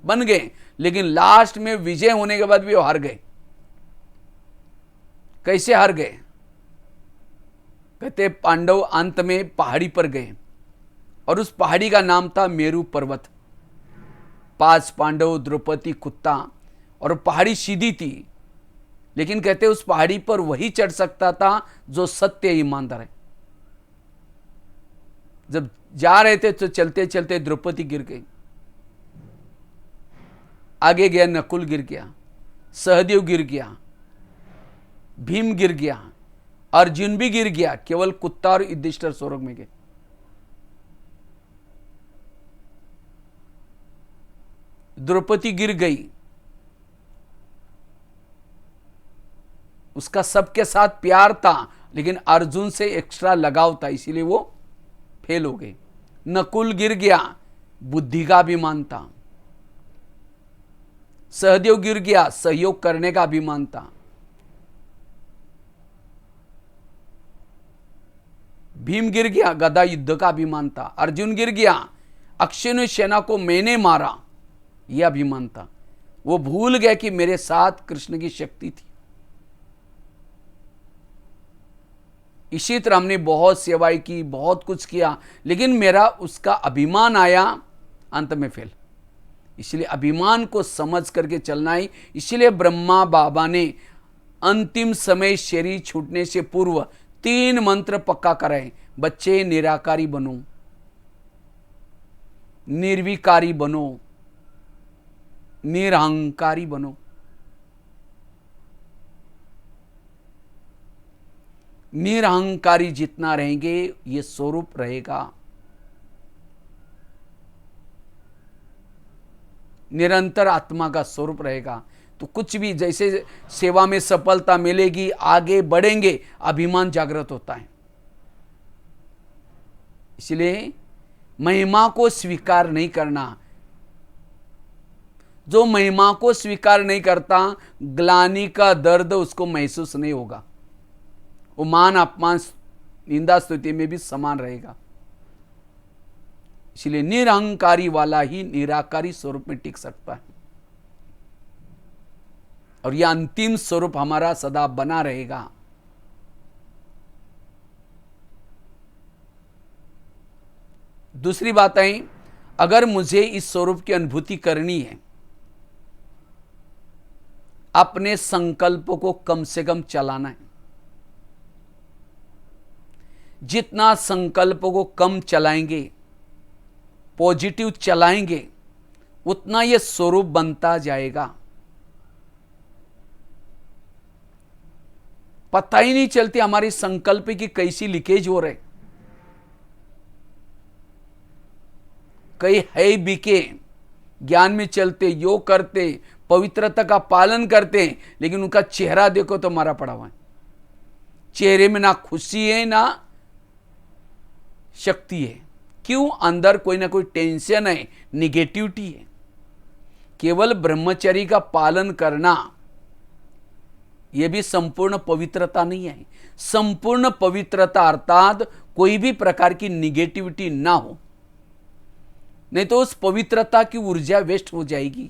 बन गए, लेकिन लास्ट में विजय होने के बाद भी वो हार गए। कैसे हार गए? कहते पांडव अंत में पहाड़ी पर गए, और उस पहाड़ी का नाम था मेरू पर्वत। 5 पांडव, द्रौपदी, कुत्ता, और पहाड़ी सीधी थी। लेकिन कहते उस पहाड़ी पर वही चढ़ सकता था जो सत्य ईमानदार है। जब जा रहे थे तो चलते चलते द्रौपदी गिर गई। आगे गया नकुल गिर गया, सहदेव गिर गया, भीम गिर गया, अर्जुन भी गिर गया। केवल कुत्ता और युधिष्ठिर स्वर्ग में गए। द्रौपदी गिर गई। उसका सबके साथ प्यार था, लेकिन अर्जुन से एक्स्ट्रा लगाव था, इसीलिए वो फेल हो गए। नकुल गिर गया, बुद्धि का अभिमान था। सहदेव गिर गया, सहयोग करने का अभिमान था। भीम गिर गया, गदा युद्ध का अभिमान था। अर्जुन गिर गया, अक्षय सेना को मैंने मारा, यह अभिमान था। वो भूल गया कि मेरे साथ कृष्ण की शक्ति थी। इसी तरह हमने बहुत सेवाएं की, बहुत कुछ किया, लेकिन मेरा उसका अभिमान आया, अंत में फेल। इसलिए अभिमान को समझ करके चलना ही। इसलिए ब्रह्मा बाबा ने अंतिम समय शरीर छूटने से पूर्व 3 मंत्र पक्का कराए। बच्चे निराकारी बनो, निर्विकारी बनो, निरहंकारी बनो। निरहंकारी जितना रहेंगे ये स्वरूप रहेगा। निरंतर आत्मा का स्वरूप रहेगा। तो कुछ भी, जैसे सेवा में सफलता मिलेगी, आगे बढ़ेंगे, अभिमान जागृत होता है। इसलिए महिमा को स्वीकार नहीं करना। जो महिमा को स्वीकार नहीं करता, ग्लानि का दर्द उसको महसूस नहीं होगा। वो मान अपमान निंदा स्तुति में भी समान रहेगा। इसलिए निरहंकारी वाला ही निराकारी स्वरूप में टिक सकता है, और यह अंतिम स्वरूप हमारा सदा बना रहेगा। दूसरी बात है, अगर मुझे इस स्वरूप की अनुभूति करनी है, अपने संकल्प को कम से कम चलाना है। जितना संकल्प को कम चलाएंगे, पॉजिटिव चलाएंगे, उतना यह स्वरूप बनता जाएगा। पता ही नहीं चलती हमारी संकल्प की कैसी लीकेज हो रहे। कई है बिके, ज्ञान में चलते, योग करते, पवित्रता का पालन करते हैं, लेकिन उनका चेहरा देखो तो मारा पड़ा हुआ है। चेहरे में ना खुशी है ना शक्ति है। क्यों? अंदर कोई ना कोई टेंशन है, निगेटिविटी है। केवल ब्रह्मचर्य का पालन करना यह भी संपूर्ण पवित्रता नहीं है। संपूर्ण पवित्रता अर्थात कोई भी प्रकार की निगेटिविटी ना हो, नहीं तो उस पवित्रता की ऊर्जा वेस्ट हो जाएगी।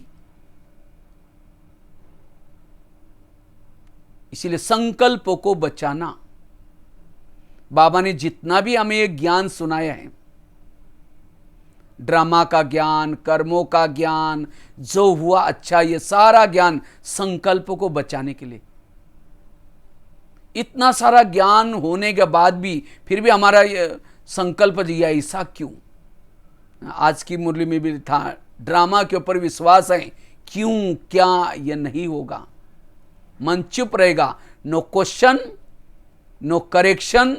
इसीलिए संकल्पों को बचाना। बाबा ने जितना भी हमें एक ज्ञान सुनाया है, ड्रामा का ज्ञान, कर्मों का ज्ञान, जो हुआ अच्छा, ये सारा ज्ञान संकल्प को बचाने के लिए। इतना सारा ज्ञान होने के बाद भी फिर भी हमारा ये संकल्प दिया, ऐसा क्यों? आज की मुरली में भी था, ड्रामा के ऊपर विश्वास है, क्यों क्या यह नहीं होगा। मन चुप रहेगा, no question, no correction,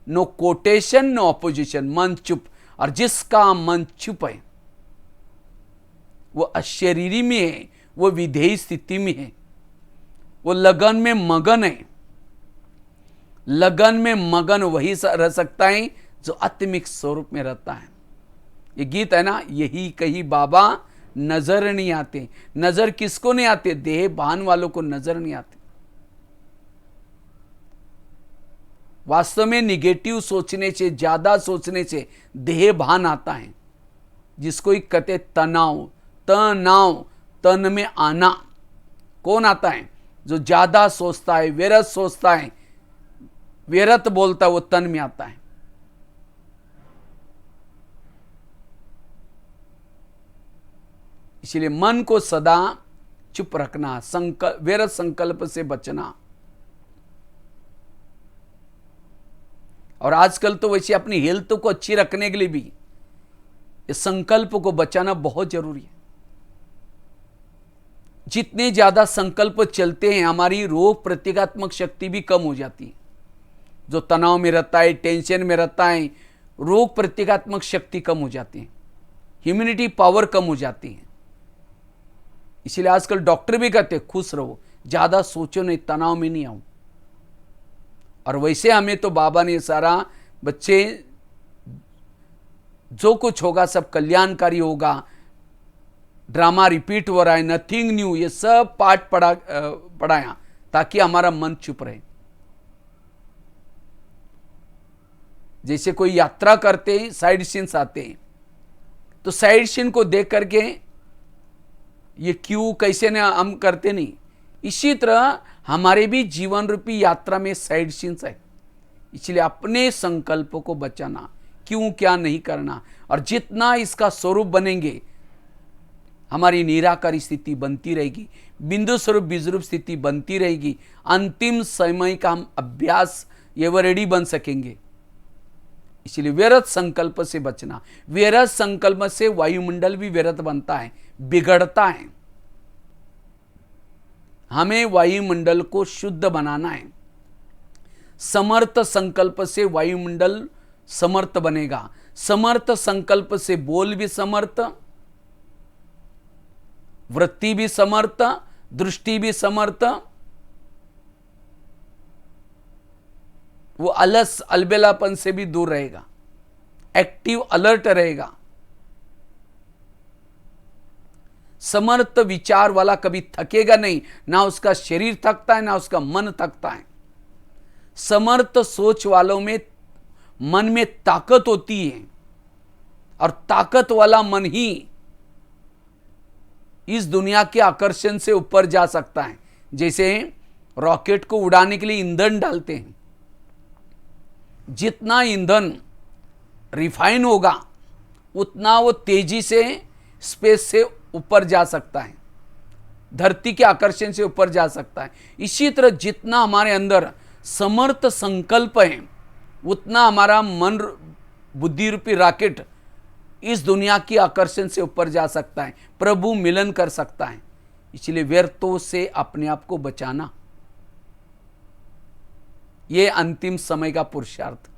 no quotation, no opposition, मन चुप। और जिसका मन चुप है वो अशरीरी में है, वो विधेयी स्थिति में है, वो लगन में मगन है। लगन में मगन वही रह सकता है जो आत्मिक स्वरूप में रहता है। ये गीत है ना, यही कही बाबा नजर नहीं आते। नजर किसको नहीं आते? देह भान वालों को नजर नहीं आते। वास्तव में निगेटिव सोचने से, ज्यादा सोचने से देह भान आता है, जिसको ही कहते तनाव। तनाव, तन में आना। कौन आता है? जो ज्यादा सोचता है, व्यर्थ सोचता है, व्यर्थ बोलता है, वो तन में आता है। इसलिए मन को सदा चुप रखना, व्यर्थ संकल्प से बचना। और आजकल तो वैसे अपनी हेल्थ को अच्छी रखने के लिए भी इस संकल्प को बचाना बहुत जरूरी है। जितने ज्यादा संकल्प चलते हैं, हमारी रोग प्रतिकात्मक शक्ति भी कम हो जाती है। जो तनाव में रहता है, टेंशन में रहता है, रोग प्रतिकात्मक शक्ति कम हो जाती है, ह्यूमिनिटी पावर कम हो जाती है। इसलिए आजकल डॉक्टर भी कहते हैं खुश रहो, ज्यादा सोचो नहीं, तनाव में नहीं आओ। और वैसे हमें तो बाबा ने सारा, बच्चे जो कुछ होगा सब कल्याणकारी होगा, ड्रामा रिपीट हो रहा है, नथिंग न्यू, ये सब पाठ पढ़ाया ताकि हमारा मन चुप रहे। जैसे कोई यात्रा करते हैं, साइड सीन्स आते हैं, तो साइड सीन को देख करके ये क्यों कैसे ने हम करते नहीं। इसी तरह हमारे भी जीवन रूपी यात्रा में साइड सीन्स है। इसलिए अपने संकल्प को बचाना, क्यों क्या नहीं करना। और जितना इसका स्वरूप बनेंगे, हमारी निराकारी स्थिति बनती रहेगी, बिंदु स्वरूप बीजरूप स्थिति बनती रहेगी। अंतिम समय का हम अभ्यास एवरेडी बन सकेंगे। इसलिए व्यर्थ संकल्प से बचना। व्यर्थ संकल्प से वायुमंडल भी व्यर्थ बनता है, बिगड़ता है। हमें वायुमंडल को शुद्ध बनाना है। समर्थ संकल्प से वायुमंडल समर्थ बनेगा। समर्थ संकल्प से बोल भी समर्थ, वृत्ति भी समर्थ, दृष्टि भी समर्थ। वो अलस अलबेलापन से भी दूर रहेगा। एक्टिव अलर्ट रहेगा। समर्थ विचार वाला कभी थकेगा नहीं, ना उसका शरीर थकता है ना उसका मन थकता है। समर्थ सोच वालों में मन में ताकत होती है और ताकत वाला मन ही इस दुनिया के आकर्षण से ऊपर जा सकता है। जैसे रॉकेट को उड़ाने के लिए ईंधन डालते हैं, जितना ईंधन रिफाइन होगा उतना वो तेजी से स्पेस से ऊपर जा सकता है, धरती के आकर्षण से ऊपर जा सकता है। इसी तरह जितना हमारे अंदर समर्थ संकल्प है उतना हमारा मन बुद्धि रूपी रॉकेट इस दुनिया की आकर्षण से ऊपर जा सकता है, प्रभु मिलन कर सकता है। इसलिए व्यर्थों से अपने आप को बचाना, यह अंतिम समय का पुरुषार्थ।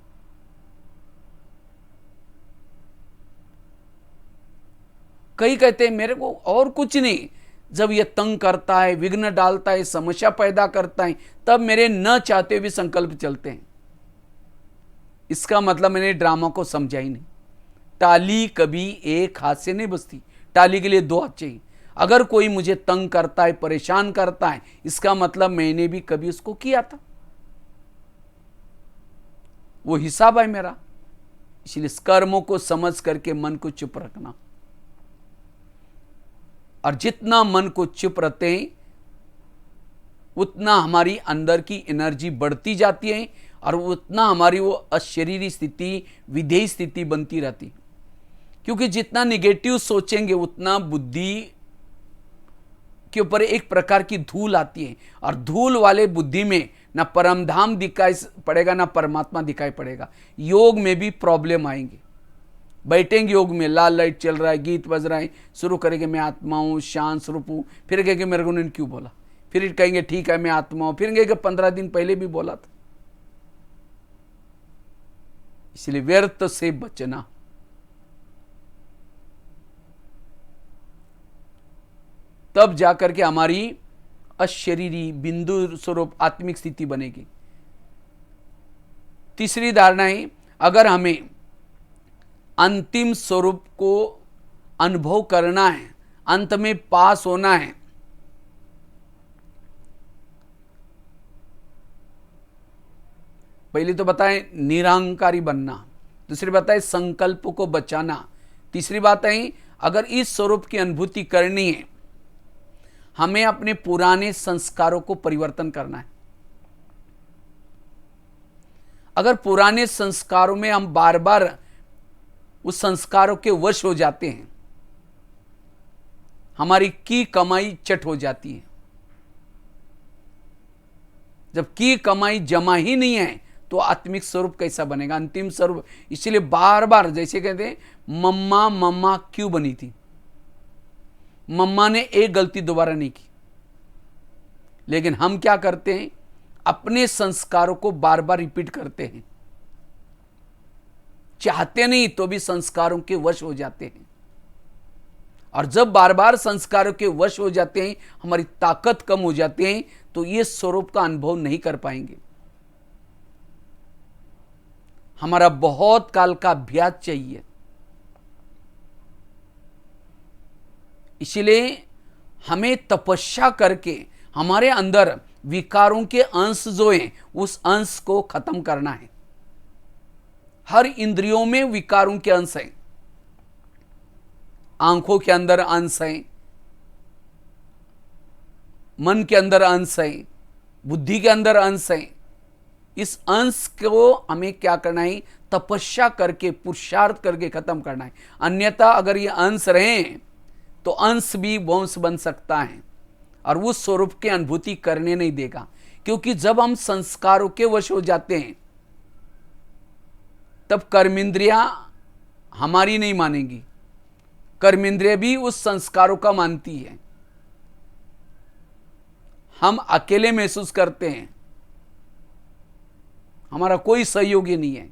कई कहते हैं मेरे को और कुछ नहीं, जब यह तंग करता है, विघ्न डालता है, समस्या पैदा करता है, तब मेरे न चाहते हुए संकल्प चलते हैं। इसका मतलब मैंने ड्रामा को समझा ही नहीं। टाली कभी एक हाथ से नहीं बजती, टाली के लिए दो हाथ चाहिए। अगर कोई मुझे तंग करता है, परेशान करता है, इसका मतलब मैंने भी कभी उसको किया था, वो हिसाब है मेरा। इसलिए कर्मों को समझ करके मन को चुप रखना, और जितना मन को चुप रहते हैं उतना हमारी अंदर की एनर्जी बढ़ती जाती है और उतना हमारी वो अशरीरी स्थिति, विधेय स्थिति बनती रहती है। क्योंकि जितना निगेटिव सोचेंगे उतना बुद्धि के ऊपर एक प्रकार की धूल आती है, और धूल वाले बुद्धि में ना परम धाम दिखाई पड़ेगा ना परमात्मा दिखाई पड़ेगा। योग में भी प्रॉब्लम आएंगे। बैठेंगे योग में, लाल लाइट चल रहा है, गीत बज रहा है, शुरू करेंगे मैं आत्मा हूं, शांत स्वरूप हूं, फिर कहेंगे मेरे को उन्होंने क्यों बोला, फिर कहेंगे ठीक है मैं आत्मा हूं, फिर कहेंगे 15 दिन पहले भी बोला था। इसलिए व्यर्थ से बचना। तब जाकर के हमारी अशरीरी बिंदु स्वरूप आत्मिक स्थिति बनेगी। तीसरी धारणा है, अगर हमें अंतिम स्वरूप को अनुभव करना है, अंत में पास होना है, पहले तो बताएं निरंकारी बनना, दूसरी बात है संकल्प को बचाना, तीसरी बात है अगर इस स्वरूप की अनुभूति करनी है हमें अपने पुराने संस्कारों को परिवर्तन करना है। अगर पुराने संस्कारों में हम बार बार उस संस्कारों के वश हो जाते हैं, हमारी की कमाई चट हो जाती है। जब की कमाई जमा ही नहीं है तो आत्मिक स्वरूप कैसा बनेगा, अंतिम स्वरूप। इसलिए बार बार जैसे कहते हैं मम्मा मम्मा क्यों बनी थी, मम्मा ने एक गलती दोबारा नहीं की, लेकिन हम क्या करते हैं अपने संस्कारों को बार बार रिपीट करते हैं, चाहते नहीं तो भी संस्कारों के वश हो जाते हैं। और जब बार बार संस्कारों के वश हो जाते हैं, हमारी ताकत कम हो जाती है, तो ये स्वरूप का अनुभव नहीं कर पाएंगे। हमारा बहुत काल का अभ्यास चाहिए। इसलिए हमें तपस्या करके हमारे अंदर विकारों के अंश जो हैं उस अंश को खत्म करना है। हर इंद्रियों में विकारों के अंश हैं, आंखों के अंदर अंश हैं, मन के अंदर अंश हैं, बुद्धि के अंदर अंश हैं। इस अंश को हमें क्या करना है, तपस्या करके पुरुषार्थ करके खत्म करना है। अन्यथा अगर ये अंश रहे तो अंश भी वंश बन सकता है और उस स्वरूप की अनुभूति करने नहीं देगा। क्योंकि जब हम संस्कारों के वश हो जाते हैं तब कर्मेंद्रियां हमारी नहीं मानेंगी, कर्मेंद्रिय भी उस संस्कारों का मानती है। हम अकेले महसूस करते हैं, हमारा कोई सहयोगी नहीं है,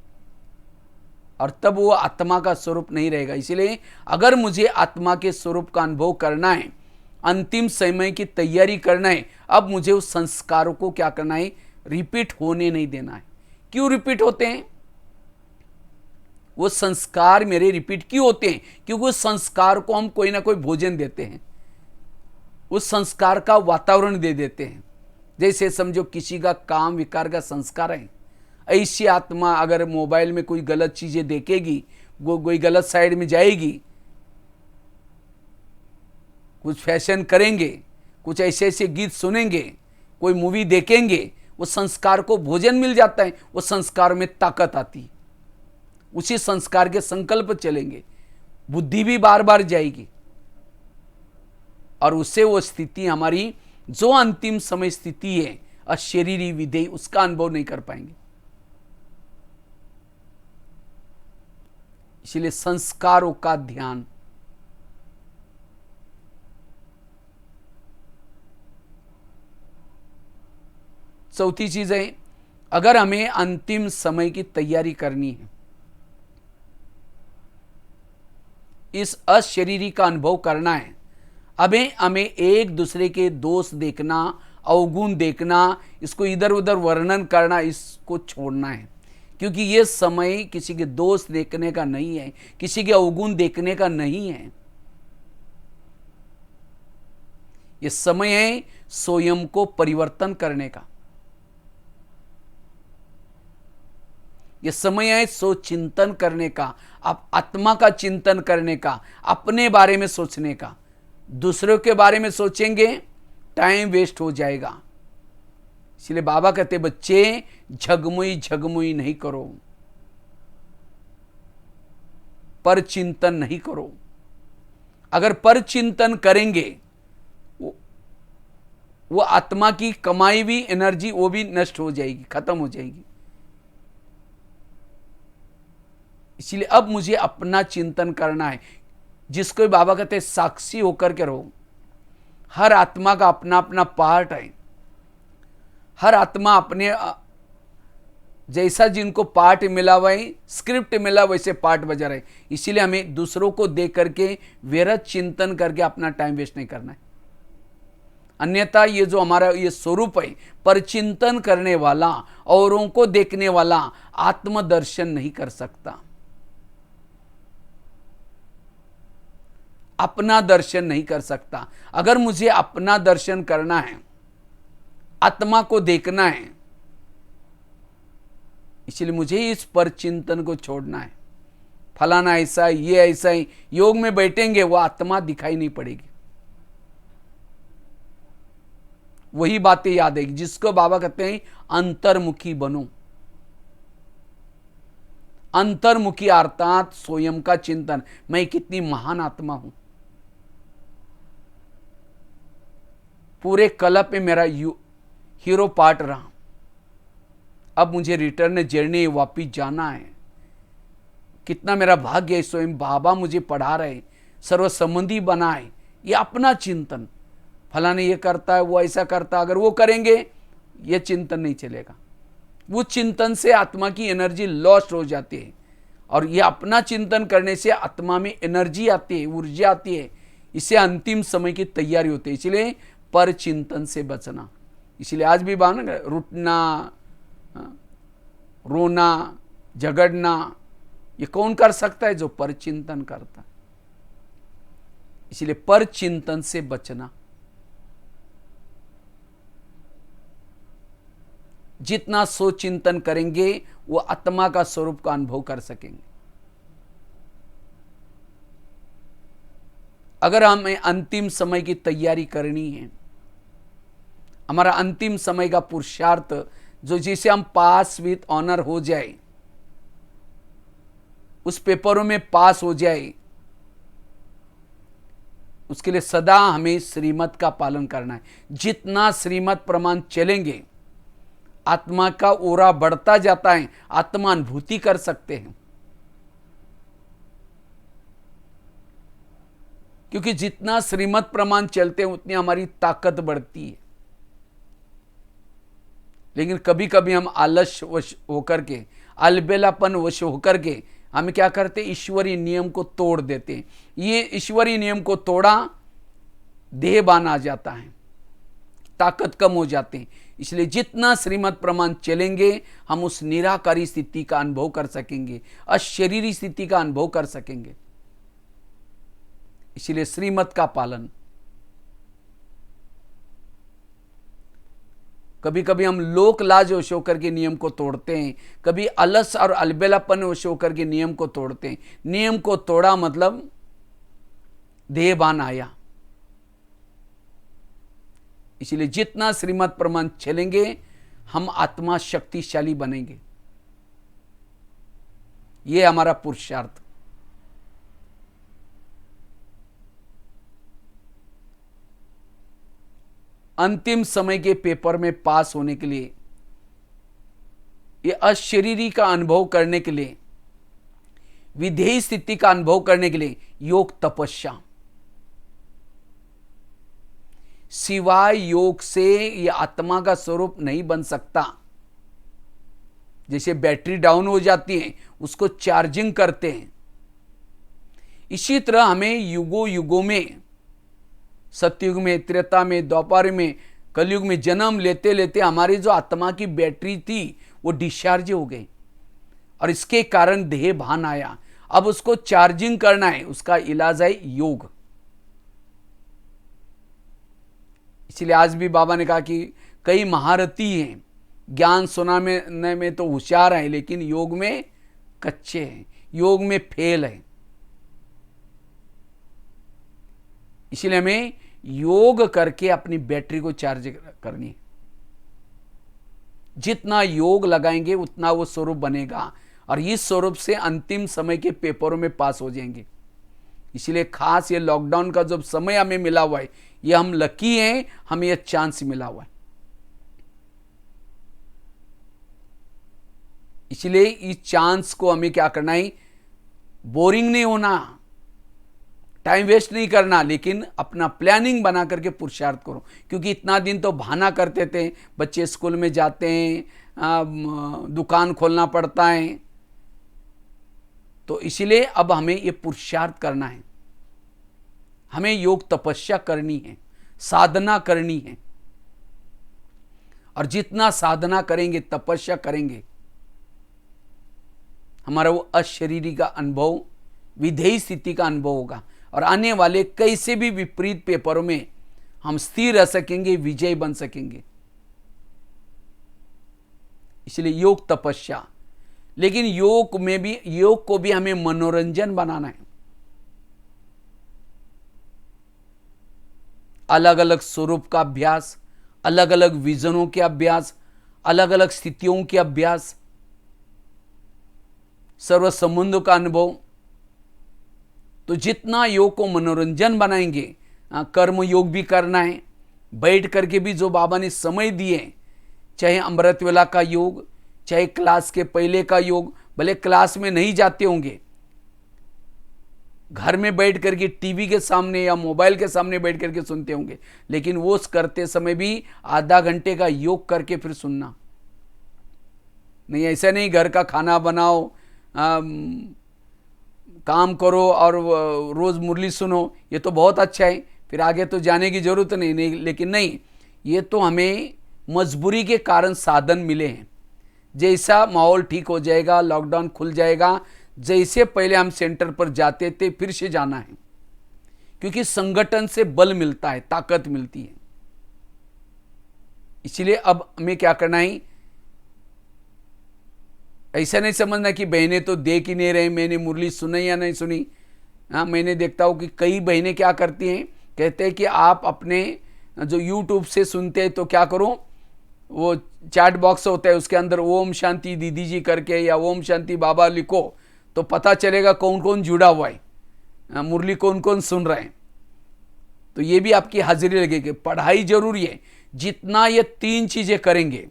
और तब वो आत्मा का स्वरूप नहीं रहेगा। इसलिए अगर मुझे आत्मा के स्वरूप का अनुभव करना है, अंतिम समय की तैयारी करना है, अब मुझे उस संस्कारों को क्या करना है, रिपीट होने नहीं देना है। क्यों रिपीट होते हैं? वो संस्कार मेरे रिपीट क्यों होते हैं? क्योंकि उस संस्कार को हम कोई ना कोई भोजन देते हैं, उस संस्कार का वातावरण दे देते हैं। जैसे समझो किसी का काम विकार का संस्कार है, ऐसी आत्मा अगर मोबाइल में कोई गलत चीजें देखेगी, वो कोई गलत साइड में जाएगी, कुछ फैशन करेंगे, कुछ ऐसे ऐसे गीत सुनेंगे, कोई मूवी देखेंगे, वो संस्कार को भोजन मिल जाता है, वो संस्कार में ताकत आती है, उसी संस्कार के संकल्प चलेंगे, बुद्धि भी बार बार जाएगी और उससे वो स्थिति हमारी जो अंतिम समय स्थिति है अशरीरी विधेय, उसका अनुभव नहीं कर पाएंगे। इसलिए संस्कारों का ध्यान। चौथी चीज है, अगर हमें अंतिम समय की तैयारी करनी है, इस अशरीरी का अनुभव करना है, हमें एक दूसरे के दोष देखना, अवगुण देखना, इसको इधर उधर वर्णन करना, इसको छोड़ना है। क्योंकि ये समय किसी के दोष देखने का नहीं है, किसी के अवगुण देखने का नहीं है। ये समय है स्वयं को परिवर्तन करने का, ये समय है चिंतन करने का, आप आत्मा का चिंतन करने का, अपने बारे में सोचने का। दूसरों के बारे में सोचेंगे टाइम वेस्ट हो जाएगा। इसलिए बाबा कहते बच्चे झगमुई झगमुई नहीं करो, पर चिंतन नहीं करो। अगर पर चिंतन करेंगे वो आत्मा की कमाई भी एनर्जी वो भी नष्ट हो जाएगी, खत्म हो जाएगी। इसलिए अब मुझे अपना चिंतन करना है, जिसको बाबा कहते हैं साक्षी होकर के रहो। हर आत्मा का अपना अपना पार्ट है, हर आत्मा अपने जैसा जिनको पार्ट मिला हुआ है, स्क्रिप्ट मिला वैसे पार्ट बजा रहे। इसीलिए हमें दूसरों को देख करके व्यर्थ चिंतन करके अपना टाइम वेस्ट नहीं करना है। अन्यथा ये जो हमारा ये स्वरूप है, पर चिंतन करने वाला, औरों को देखने वाला आत्मदर्शन नहीं कर सकता, अपना दर्शन नहीं कर सकता। अगर मुझे अपना दर्शन करना है, आत्मा को देखना है, इसलिए मुझे इस पर चिंतन को छोड़ना है। फलाना ऐसा है, ये ऐसा है, योग में बैठेंगे वो आत्मा दिखाई नहीं पड़ेगी, वही बातें याद आएगी। जिसको बाबा कहते हैं अंतर्मुखी बनो। अंतर्मुखी अर्थात स्वयं का चिंतन, मैं कितनी महान आत्मा हूं, पूरे कल्प में मेरा हीरो पार्ट रहा, अब मुझे रिटर्न जर्नी वापिस जाना है। कितना मेरा भाग्य है, स्वयं बाबा मुझे पढ़ा रहे, सर्व संबंधी बनाए। ये अपना चिंतन, फलाने ये करता है, वो ऐसा करता है, अगर वो करेंगे ये चिंतन नहीं चलेगा। वो चिंतन से आत्मा की एनर्जी लॉस्ट हो जाती है, और ये अपना चिंतन करने से आत्मा में एनर्जी आती है, ऊर्जा आती है। इससे अंतिम समय की तैयारी होती है। इसलिए पर चिंतन से बचना। इसलिए आज भी बात रुटना, रोना, झगड़ना, ये कौन कर सकता है? जो पर चिंतन करता है। इसलिए पर चिंतन से बचना। जितना चिंतन करेंगे वो आत्मा का स्वरूप का अनुभव कर सकेंगे। अगर हमें अंतिम समय की तैयारी करनी है, हमारा अंतिम समय का पुरुषार्थ जो जिसे हम पास विथ ऑनर हो जाए, उस पेपरों में पास हो जाए, उसके लिए सदा हमें श्रीमत का पालन करना है। जितना श्रीमत प्रमाण चलेंगे आत्मा का ओरा बढ़ता जाता है, आत्मा अनुभूति कर सकते हैं। क्योंकि जितना श्रीमत प्रमाण चलते हैं उतनी हमारी ताकत बढ़ती है। लेकिन कभी कभी हम आलस्य वश होकर के, अलबेलापन वश होकर के हम क्या करते, ईश्वरीय नियम को तोड़ देते हैं। ये ईश्वरीय नियम को तोड़ा, देहबान आ जाता है, ताकत कम हो जाते हैं। इसलिए जितना श्रीमत प्रमाण चलेंगे हम उस निराकारी स्थिति का अनुभव कर सकेंगे, अशरीरी स्थिति का अनुभव कर सकेंगे। इसलिए श्रीमत का पालन। कभी कभी हम लोक लाज वश होकर के नियम को तोड़ते हैं, कभी अलस और अलबेलापन वश होकर के नियम को तोड़ते हैं। नियम को तोड़ा मतलब देहभान आया। इसलिए जितना श्रीमत प्रमाण चलेंगे हम आत्मा शक्तिशाली बनेंगे। यह हमारा पुरुषार्थ। अंतिम समय के पेपर में पास होने के लिए, यह अशरीरी का अनुभव करने के लिए, विधेय स्थिति का अनुभव करने के लिए योग तपस्या। सिवाय योग से यह आत्मा का स्वरूप नहीं बन सकता। जैसे बैटरी डाउन हो जाती है उसको चार्जिंग करते हैं, इसी तरह हमें युगों युगों में, सतयुग में, त्रेता में, द्वापर में, कलयुग में जन्म लेते लेते हमारी जो आत्मा की बैटरी थी वो डिस्चार्ज हो गई और इसके कारण देह भान आया। अब उसको चार्जिंग करना है, उसका इलाज है योग। इसलिए आज भी बाबा ने कहा कि कई महारथी हैं, ज्ञान सुनाने में तो होशियार हैं लेकिन योग में कच्चे हैं, योग में फेल है। इसलिए हमें योग करके अपनी बैटरी को चार्ज करनी है। जितना योग लगाएंगे उतना वो स्वरूप बनेगा और इस स्वरूप से अंतिम समय के पेपरों में पास हो जाएंगे। इसलिए खास ये लॉकडाउन का जो समय हमें मिला हुआ है, ये हम लकी हैं, हमें ये चांस मिला हुआ है। इसलिए इस चांस को हमें क्या करना है, बोरिंग नहीं होना, टाइम वेस्ट नहीं करना, लेकिन अपना प्लानिंग बना करके पुरुषार्थ करो। क्योंकि इतना दिन तो बहाना करते थे, बच्चे स्कूल में जाते हैं, दुकान खोलना पड़ता है, तो इसलिए अब हमें ये पुरुषार्थ करना है। हमें योग तपस्या करनी है, साधना करनी है, और जितना साधना करेंगे, तपस्या करेंगे, हमारा वो अशरीरी का अनुभव, विधेयी स्थिति का अनुभव होगा और आने वाले कैसे भी विपरीत पेपरों में हम स्थिर रह सकेंगे, विजय बन सकेंगे। इसलिए योग तपस्या, लेकिन योग को भी हमें मनोरंजन बनाना है। अलग अलग स्वरूप का अभ्यास, अलग अलग विजनों के अभ्यास, अलग अलग स्थितियों के अभ्यास, सर्व संबंधों का अनुभव। तो जितना योग को मनोरंजन बनाएंगे, कर्म योग भी करना है, बैठ करके भी जो बाबा ने समय दिए, चाहे अमृत वेला का योग, चाहे क्लास के पहले का योग, भले क्लास में नहीं जाते होंगे, घर में बैठ करके टीवी के सामने या मोबाइल के सामने बैठ करके सुनते होंगे, लेकिन वो करते समय भी आधा घंटे का योग करके फिर सुनना। नहीं, ऐसा नहीं घर का खाना बनाओ, काम करो और रोज मुरली सुनो, ये तो बहुत अच्छा है, फिर आगे तो जाने की जरूरत नहीं, लेकिन नहीं, ये तो हमें मजबूरी के कारण साधन मिले हैं। जैसा माहौल ठीक हो जाएगा, लॉकडाउन खुल जाएगा, जैसे पहले हम सेंटर पर जाते थे फिर से जाना है, क्योंकि संगठन से बल मिलता है, ताकत मिलती है। इसलिए अब हमें क्या करना है, ऐसा नहीं समझना कि बहनें तो देख ही नहीं रही, मैंने मुरली सुनी या नहीं सुनी। हाँ, मैंने देखता हूँ कि कई बहनें क्या करती हैं, कहते हैं कि आप अपने जो यूट्यूब से सुनते हैं तो क्या करो, वो चैट बॉक्स होता है उसके अंदर ओम शांति दीदी जी करके या ओम शांति बाबा लिखो तो पता चलेगा कौन कौन जुड़ा हुआ है, मुरली कौन कौन सुन रहे हैं। तो ये भी आपकी हाजिरी लगेगी। पढ़ाई जरूरी है, जितना ये 3 चीजें करेंगे,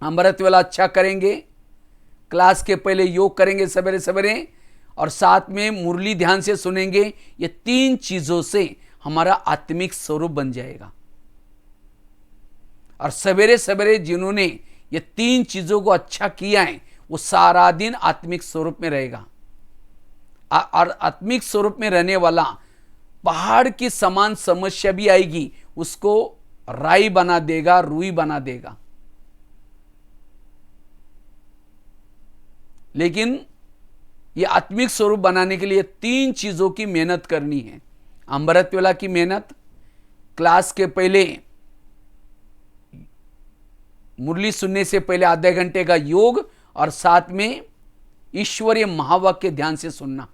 अमृत वेला अच्छा करेंगे, क्लास के पहले योग करेंगे सवेरे सवेरे, और साथ में मुरली ध्यान से सुनेंगे, ये 3 चीजों से हमारा आत्मिक स्वरूप बन जाएगा। और सवेरे सवेरे जिन्होंने ये 3 चीजों को अच्छा किया है वो सारा दिन आत्मिक स्वरूप में रहेगा। और आत्मिक स्वरूप में रहने वाला पहाड़ की समान समस्या भी आएगी, उसको राई बना देगा, रुई बना देगा। लेकिन ये आत्मिक स्वरूप बनाने के लिए 3 चीजों की मेहनत करनी है। अमृत वेला की मेहनत, क्लास के पहले मुरली सुनने से पहले आधे घंटे का योग, और साथ में ईश्वरीय महावाक्य ध्यान से सुनना।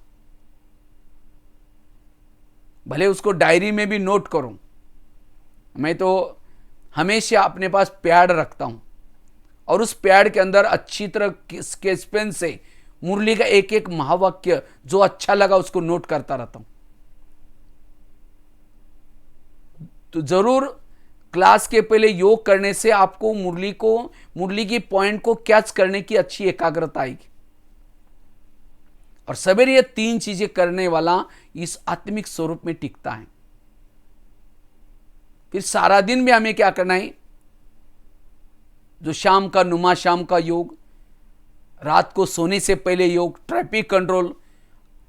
भले उसको डायरी में भी नोट करो। मैं तो हमेशा अपने पास पैड रखता हूं, और उस पैड के अंदर अच्छी तरह स्केच पेन से मुरली का एक एक महावाक्य जो अच्छा लगा उसको नोट करता रहता हूं। तो जरूर क्लास के पहले योग करने से आपको मुरली की पॉइंट को कैच करने की अच्छी एकाग्रता आएगी। और सवेरे ये 3 चीजें करने वाला इस आत्मिक स्वरूप में टिकता है। फिर सारा दिन में हमें क्या करना है? जो शाम का नुमा शाम का योग, रात को सोने से पहले योग, ट्रैफिक कंट्रोल,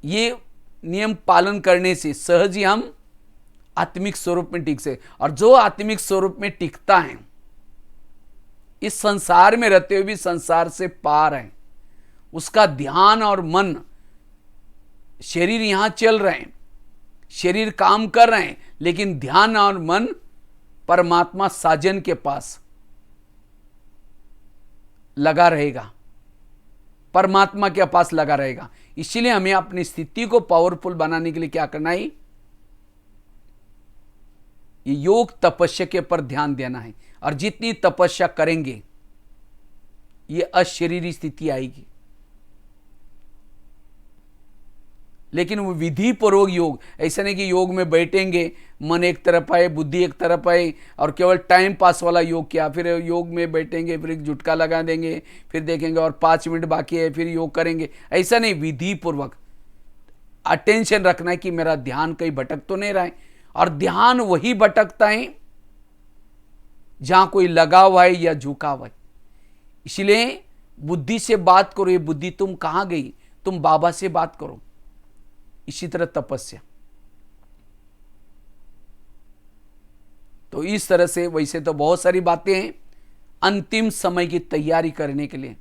ये नियम पालन करने से सहज ही हम आत्मिक स्वरूप में टिक से। और जो आत्मिक स्वरूप में टिकता है, इस संसार में रहते हुए भी संसार से पार है। उसका ध्यान और मन, शरीर यहां चल रहे हैं, शरीर काम कर रहे हैं, लेकिन ध्यान और मन परमात्मा साजन के पास लगा रहेगा, परमात्मा के पास लगा रहेगा। इसलिए हमें अपनी स्थिति को पावरफुल बनाने के लिए क्या करना है? ये योग तपस्या के पर ध्यान देना है। और जितनी तपस्या करेंगे ये अशरीरी स्थिति आएगी। लेकिन वो विधि पूर्वक योग, ऐसा नहीं कि योग में बैठेंगे, मन एक तरफ आए, बुद्धि एक तरफ आए, और केवल टाइम पास वाला योग किया, फिर योग में बैठेंगे, फिर एक झुटका लगा देंगे, फिर देखेंगे और 5 मिनट बाकी है, फिर योग करेंगे। ऐसा नहीं, विधि पूर्वक अटेंशन रखना है कि मेरा ध्यान कहीं भटक तो नहीं रहा है। और ध्यान वही भटकता है जहां कोई लगा हुआ है या झुका हुआ है। इसलिए बुद्धि से बात करो, ये बुद्धि तुम कहां गई, तुम बाबा से बात करो। इसी तरह तपस्या। तो इस तरह से, वैसे तो बहुत सारी बातें हैं अंतिम समय की तैयारी करने के लिए।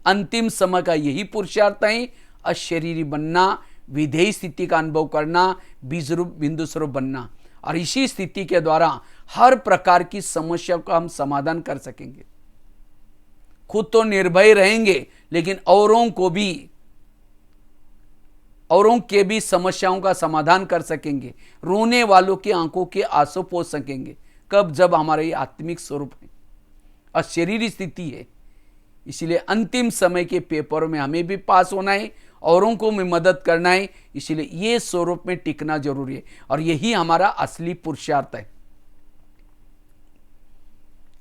अंतिम समय का यही पुरुषार्थ है, अशरीरी बनना, विधेय स्थिति का अनुभव करना, बीज रूप बिंदु स्वरूप बनना। और इसी स्थिति के द्वारा हर प्रकार की समस्या का हम समाधान कर सकेंगे। खुद तो निर्भय रहेंगे, लेकिन औरों के भी समस्याओं का समाधान कर सकेंगे। रोने वालों की आंखों के आंसू पोंछ सकेंगे। कब? जब हमारा ये आत्मिक स्वरूप है, अशरीरी स्थिति है। इसलिए अंतिम समय के पेपरों में हमें भी पास होना है, औरों को भी मदद करना है। इसलिए ये स्वरूप में टिकना जरूरी है, और यही हमारा असली पुरुषार्थ है।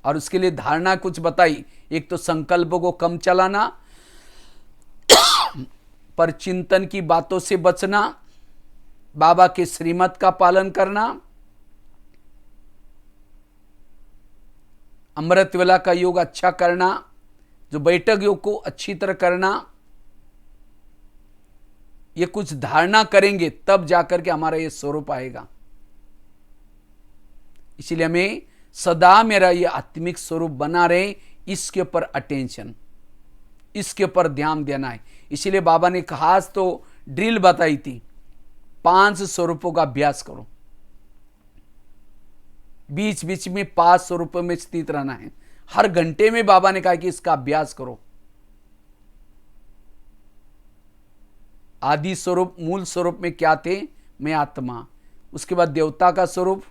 और उसके लिए धारणा कुछ बताई। एक तो संकल्पों को कम चलाना, पर चिंतन की बातों से बचना, बाबा के श्रीमत का पालन करना, अमृत वेला का योग अच्छा करना, जो बैठक योग को अच्छी तरह करना। ये कुछ धारणा करेंगे तब जाकर के हमारा ये स्वरूप आएगा। इसलिए हमें सदा मेरा ये आत्मिक स्वरूप बना रहे, इसके ऊपर अटेंशन, इसके ऊपर ध्यान देना है। इसलिए बाबा ने खास तो ड्रिल बताई थी, 5 स्वरूपों का अभ्यास करो। बीच बीच में 5 स्वरूपों में स्थित रहना है। हर घंटे में बाबा ने कहा कि इसका अभ्यास करो। आदि स्वरूप, मूल स्वरूप में क्या थे? मैं आत्मा। उसके बाद देवता का स्वरूप,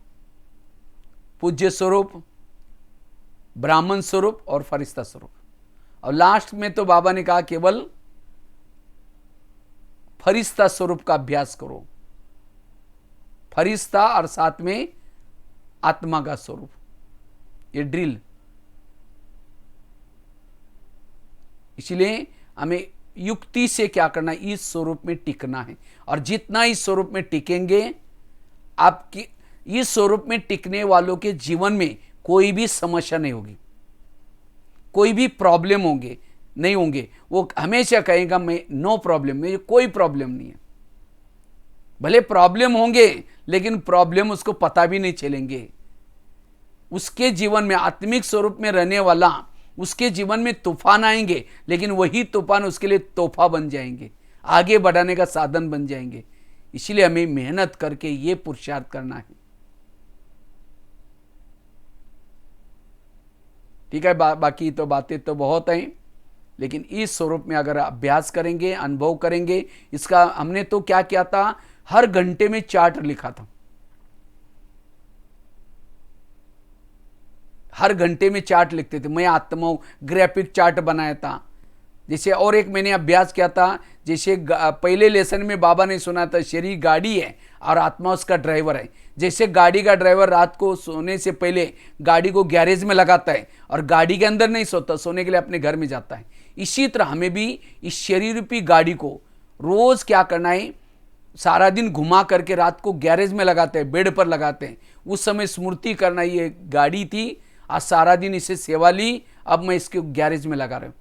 पूज्य स्वरूप, ब्राह्मण स्वरूप और फरिश्ता स्वरूप। और लास्ट में तो बाबा ने कहा केवल फरिश्ता स्वरूप का अभ्यास करो। फरिश्ता और साथ में आत्मा का स्वरूप, ये ड्रिल। इसलिए हमें युक्ति से क्या करना है? इस स्वरूप में टिकना है। और जितना इस स्वरूप में टिकेंगे, आपकी इस स्वरूप में टिकने वालों के जीवन में कोई भी समस्या नहीं होगी, कोई भी प्रॉब्लम नहीं होंगे। वो हमेशा कहेगा मैं नो प्रॉब्लम, में कोई प्रॉब्लम नहीं है। भले प्रॉब्लम होंगे, लेकिन प्रॉब्लम उसको पता भी नहीं चलेंगे। उसके जीवन में आत्मिक स्वरूप में रहने वाला, उसके जीवन में तूफान आएंगे, लेकिन वही तूफान उसके लिए तोहफा बन जाएंगे, आगे बढ़ाने का साधन बन जाएंगे। इसलिए हमें मेहनत करके ये पुरुषार्थ करना है। ठीक है, बाकी तो बातें तो बहुत हैं, लेकिन इस स्वरूप में अगर अभ्यास करेंगे, अनुभव करेंगे, इसका हमने तो क्या किया था, हर घंटे में चार्ट लिखा था, हर घंटे में चार्ट लिखते थे। मैं आत्मा हूं, ग्राफिक चार्ट बनाया था। जैसे और एक मैंने अभ्यास किया था, जैसे पहले लेसन में बाबा ने सुना था शरीर गाड़ी है और आत्मा उसका ड्राइवर है। जैसे गाड़ी का ड्राइवर रात को सोने से पहले गाड़ी को गैरेज में लगाता है और गाड़ी के अंदर नहीं सोता, सोने के लिए अपने घर में जाता है, इसी तरह हमें भी इस शरीर रूपी गाड़ी को रोज क्या करना है, सारा दिन घुमा करके रात को गैरेज में लगाते हैं, बेड पर लगाते हैं। उस समय स्मृति करना, ये गाड़ी थी, आज सारा दिन इसे सेवा ली, अब मैं इसके गैरेज में लगा रहा हूं,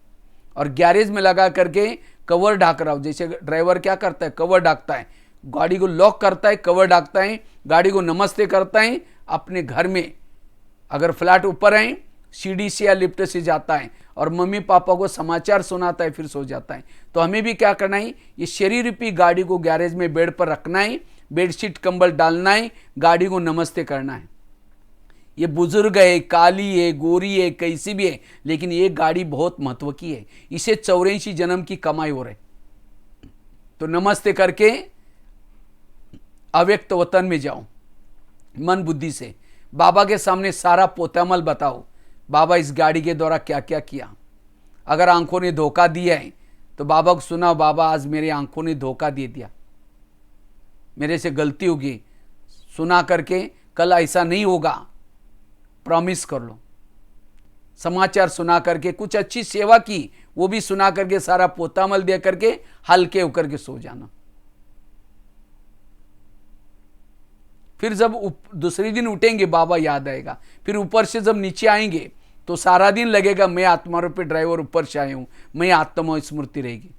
और गैरेज में लगा करके कवर ढाक रहा हूं। जैसे ड्राइवर क्या करता है, कवर ढाकता है, गाड़ी को लॉक करता है, कवर ढाकता है, गाड़ी को नमस्ते करता है, अपने घर में अगर फ्लैट ऊपर है सीढ़ी से या लिफ्ट से जाता है और मम्मी पापा को समाचार सुनाता है, फिर सो जाता है। तो हमें भी क्या करना है, ये शरीर रूपी गाड़ी को गैरेज में बेड पर रखना है, बेडशीट कंबल डालना है, गाड़ी को नमस्ते करना है। ये बुजुर्ग है, काली है, गोरी है, कैसी भी है, लेकिन ये गाड़ी बहुत महत्व की है, इसे 84 जन्म की कमाई हो रही। तो नमस्ते करके अव्यक्त वतन में जाओ, मन बुद्धि से बाबा के सामने सारा पोतामल बताओ, बाबा इस गाड़ी के द्वारा क्या क्या किया। अगर आंखों ने धोखा दिया है तो बाबा को सुनाओ, बाबा आज मेरी आंखों ने धोखा दे दिया, मेरे से गलती होगी, सुना करके कल ऐसा नहीं होगा, प्रॉमिस कर लो। समाचार सुना करके कुछ अच्छी सेवा की, वो भी सुना करके सारा पोतामल दे करके हल्के होकर के सो जाना। फिर जब दूसरे दिन उठेंगे बाबा याद आएगा, फिर ऊपर से जब नीचे आएंगे तो सारा दिन लगेगा मैं आत्मा रूपी ड्राइवर ऊपर से आया हूं, मैं आत्मा स्मृति रहेगी।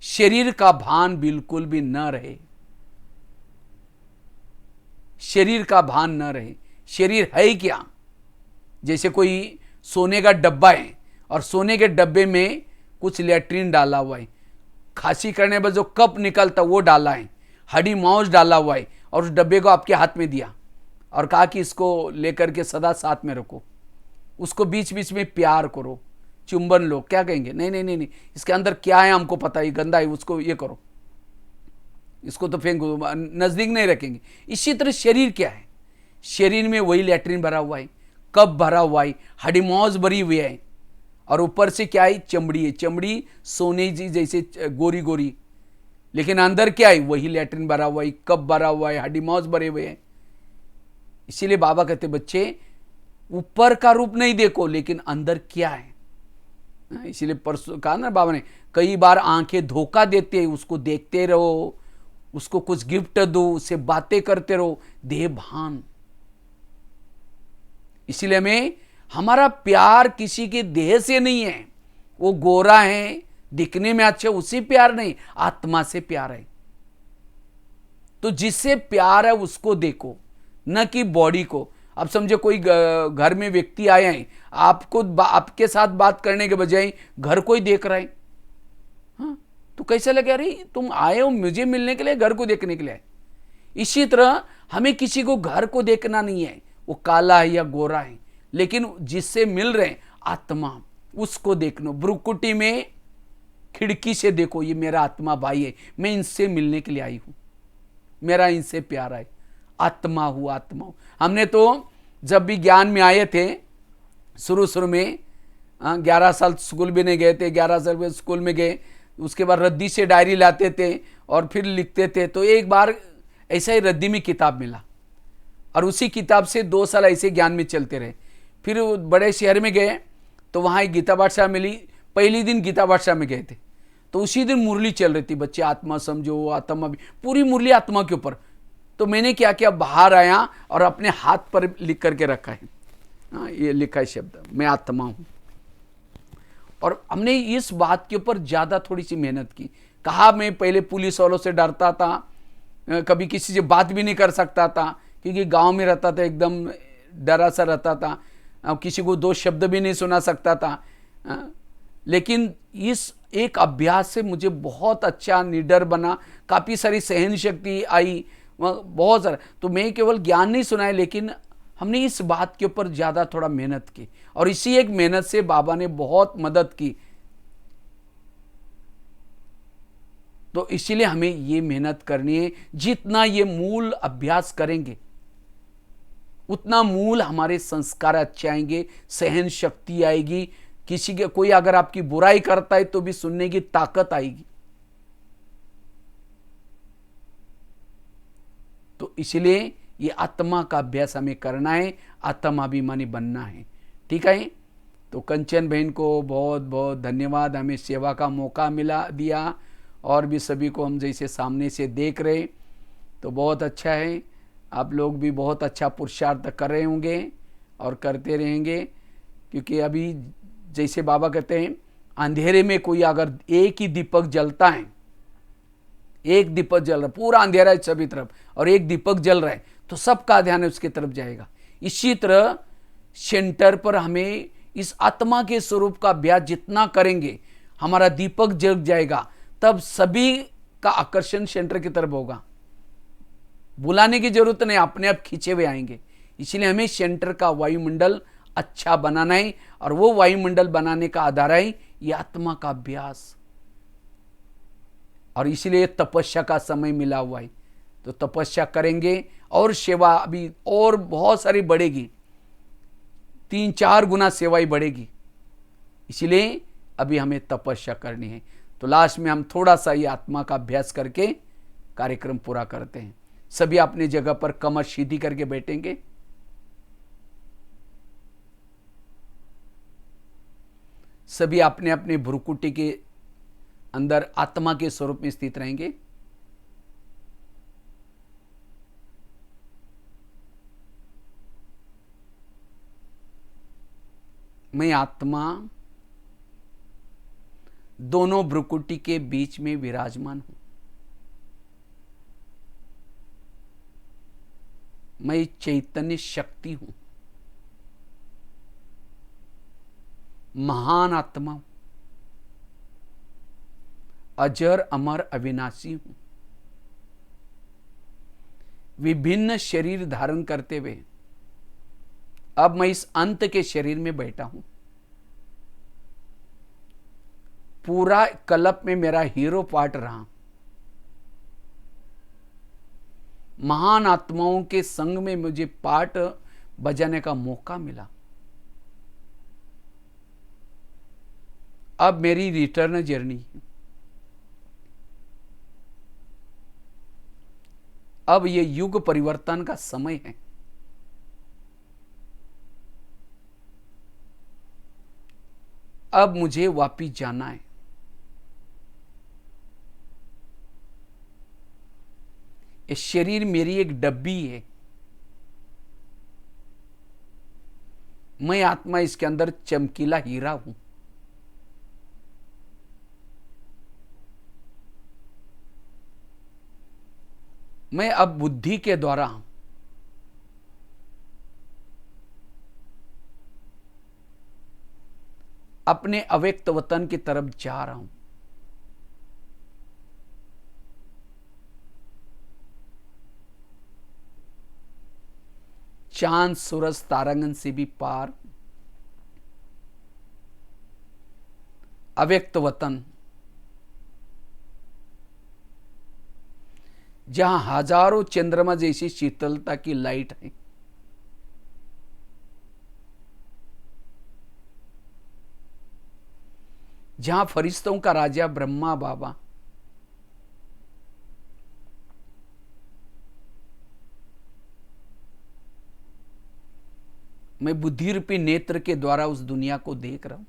शरीर का भान बिल्कुल भी न रहे, शरीर का भान न रहे। शरीर है क्या, जैसे कोई सोने का डब्बा है और सोने के डब्बे में कुछ लेट्रिन डाला हुआ है, खांसी करने पर जो कप निकलता वो डाला है, हड्डी मांस डाला हुआ है, और उस डब्बे को आपके हाथ में दिया और कहा कि इसको लेकर के सदा साथ में रखो, उसको बीच बीच में प्यार करो, चुंबन लो। क्या कहेंगे, नहीं नहीं नहीं नहीं, इसके अंदर क्या है हमको पता है, गंदा है, उसको ये करो, इसको तो फेंको, नजदीक नहीं रखेंगे। इसी तरह शरीर क्या है, शरीर में वही लैट्रिन भरा हुआ है, कप भरा हुआ है, हड्डी मांस भरी हुई है, और ऊपर से क्या है, चमड़ी है, चमड़ी सोने जी जैसे गोरी गोरी, लेकिन अंदर क्या है, वही लैट्रिन भरा हुआ है, कप भरा हुआ है, हड्डी मांस भरे हुए हैं। इसीलिए बाबा कहते बच्चे ऊपर का रूप नहीं देखो, लेकिन अंदर क्या है। इसीलिए परसों कहा ना बाबा ने, कई बार आंखें धोखा देते हैं, उसको देखते रहो, उसको कुछ गिफ्ट दो, उससे बातें करते रहो, देह भान। इसीलिए हमें, हमारा प्यार किसी के देह से नहीं है, वो गोरा है, दिखने में अच्छा, उसी प्यार नहीं, आत्मा से प्यार है। तो जिससे प्यार है उसको देखो, न कि बॉडी को। अब समझो कोई घर में व्यक्ति आए हैं, आपको आपके साथ बात करने के बजाय घर को ही देख रहा है, हाँ, तो कैसा लगे, अरे तुम आए हो मुझे मिलने के लिए, घर को देखने के लिए। इसी तरह हमें किसी को घर को देखना नहीं है, वो काला है या गोरा है, लेकिन जिससे मिल रहे हैं आत्मा, उसको देखना। ब्रुकुटी में खिड़की से देखो, ये मेरा आत्मा भाई है, मैं इनसे मिलने के लिए आई हूं, मेरा इनसे प्यार है, आत्मा हूं, आत्मा हूं। हमने तो जब भी ज्ञान में आए थे शुरू में, 11 साल स्कूल भी नहीं गए थे, 11 साल स्कूल में गए, उसके बाद रद्दी से डायरी लाते थे और फिर लिखते थे। तो एक बार ऐसा ही रद्दी में किताब मिला और उसी किताब से 2 साल ऐसे ज्ञान में चलते रहे। फिर बड़े शहर में गए तो वहाँ एक गीता पाठशाला मिली, पहली दिन गीता पाठशाला में गए थे, तो उसी दिन मुरली चल रही थी, बच्चे आत्मा समझो, आत्मा भी, पूरी मुरली आत्मा के ऊपर। तो मैंने क्या किया, बाहर आया और अपने हाथ पर लिख करके रखा है, हाँ, ये लिखा है शब्द, मैं आत्मा हूं। और हमने इस बात के ऊपर ज़्यादा थोड़ी सी मेहनत की। कहा मैं पहले पुलिस वालों से डरता था, कभी किसी से बात भी नहीं कर सकता था, क्योंकि गांव में रहता था, एकदम डरा सा रहता था, किसी को दो शब्द भी नहीं सुना सकता था। लेकिन इस एक अभ्यास से मुझे बहुत अच्छा निडर बना, काफ़ी सारी सहन शक्ति आई, बहुत सारा। तो मैं केवल ज्ञान नहीं सुनाया, लेकिन हमने इस बात के ऊपर ज़्यादा थोड़ा मेहनत की, और इसी एक मेहनत से बाबा ने बहुत मदद की। तो इसीलिए हमें ये मेहनत करनी है। जितना ये मूल अभ्यास करेंगे उतना मूल हमारे संस्कार अच्छे आएंगे, सहन शक्ति आएगी, किसी के कोई अगर आपकी बुराई करता है तो भी सुनने की ताकत आएगी। तो इसलिए ये आत्मा का अभ्यास हमें करना है, आत्माभिमानी बनना है। ठीक है। तो कंचन बहन को बहुत बहुत धन्यवाद, हमें सेवा का मौका मिला दिया, और भी सभी को हम जैसे सामने से देख रहे, तो बहुत अच्छा है। आप लोग भी बहुत अच्छा पुरुषार्थ कर रहे होंगे और करते रहेंगे, क्योंकि अभी जैसे बाबा कहते हैं, अंधेरे में कोई अगर एक ही दीपक जलता है, एक दीपक जल रहा है, पूरा अंधेरा है सभी तरफ, और एक दीपक जल रहा है, तो सबका ध्यान उसकी तरफ जाएगा। इसी तरह सेंटर पर हमें इस आत्मा के स्वरूप का अभ्यास जितना करेंगे, हमारा दीपक जग जाएगा, तब सभी का आकर्षण सेंटर की तरफ होगा। बुलाने की जरूरत नहीं, अपने आप खींचे हुए आएंगे। इसलिए हमें सेंटर का वायुमंडल अच्छा बनाना है, और वो वायुमंडल बनाने का आधार है ये आत्मा का अभ्यास। और इसलिए तपस्या का समय मिला हुआ है, तो तपस्या करेंगे, और सेवा अभी और बहुत सारी बढ़ेगी, 3-4 गुना सेवा ही बढ़ेगी। इसलिए अभी हमें तपस्या करनी है। तो लास्ट में हम थोड़ा सा ये आत्मा का अभ्यास करके कार्यक्रम पूरा करते हैं। सभी अपनी जगह पर कमर सीधी करके बैठेंगे। सभी अपने अपने भ्रुकुटी के अंदर आत्मा के स्वरूप में स्थित रहेंगे। मैं आत्मा दोनों भ्रुकुटी के बीच में विराजमान हूं। मैं चैतन्य शक्ति हूं, महान आत्मा हूं, अजर अमर अविनाशी हूं। विभिन्न शरीर धारण करते हुए अब मैं इस अंत के शरीर में बैठा हूं। पूरा कल्प में मेरा हीरो पार्ट रहा। महान आत्माओं के संग में मुझे पार्ट बजाने का मौका मिला। अब मेरी रिटर्न जर्नी, अब ये युग परिवर्तन का समय है। अब मुझे वापिस जाना है। ये शरीर मेरी एक डब्बी है, मैं आत्मा इसके अंदर चमकीला हीरा हूं। मैं अब बुद्धि के द्वारा अपने अव्यक्त वतन की तरफ जा रहा हूं। चांद सूरज तारांगन से भी पार अव्यक्त वतन, जहां हजारों चंद्रमा जैसी शीतलता की लाइट है। जहां फरिश्तों का राजा ब्रह्मा बाबा मैं बुद्धि रूपी नेत्र के द्वारा उस दुनिया को देख रहा हूं।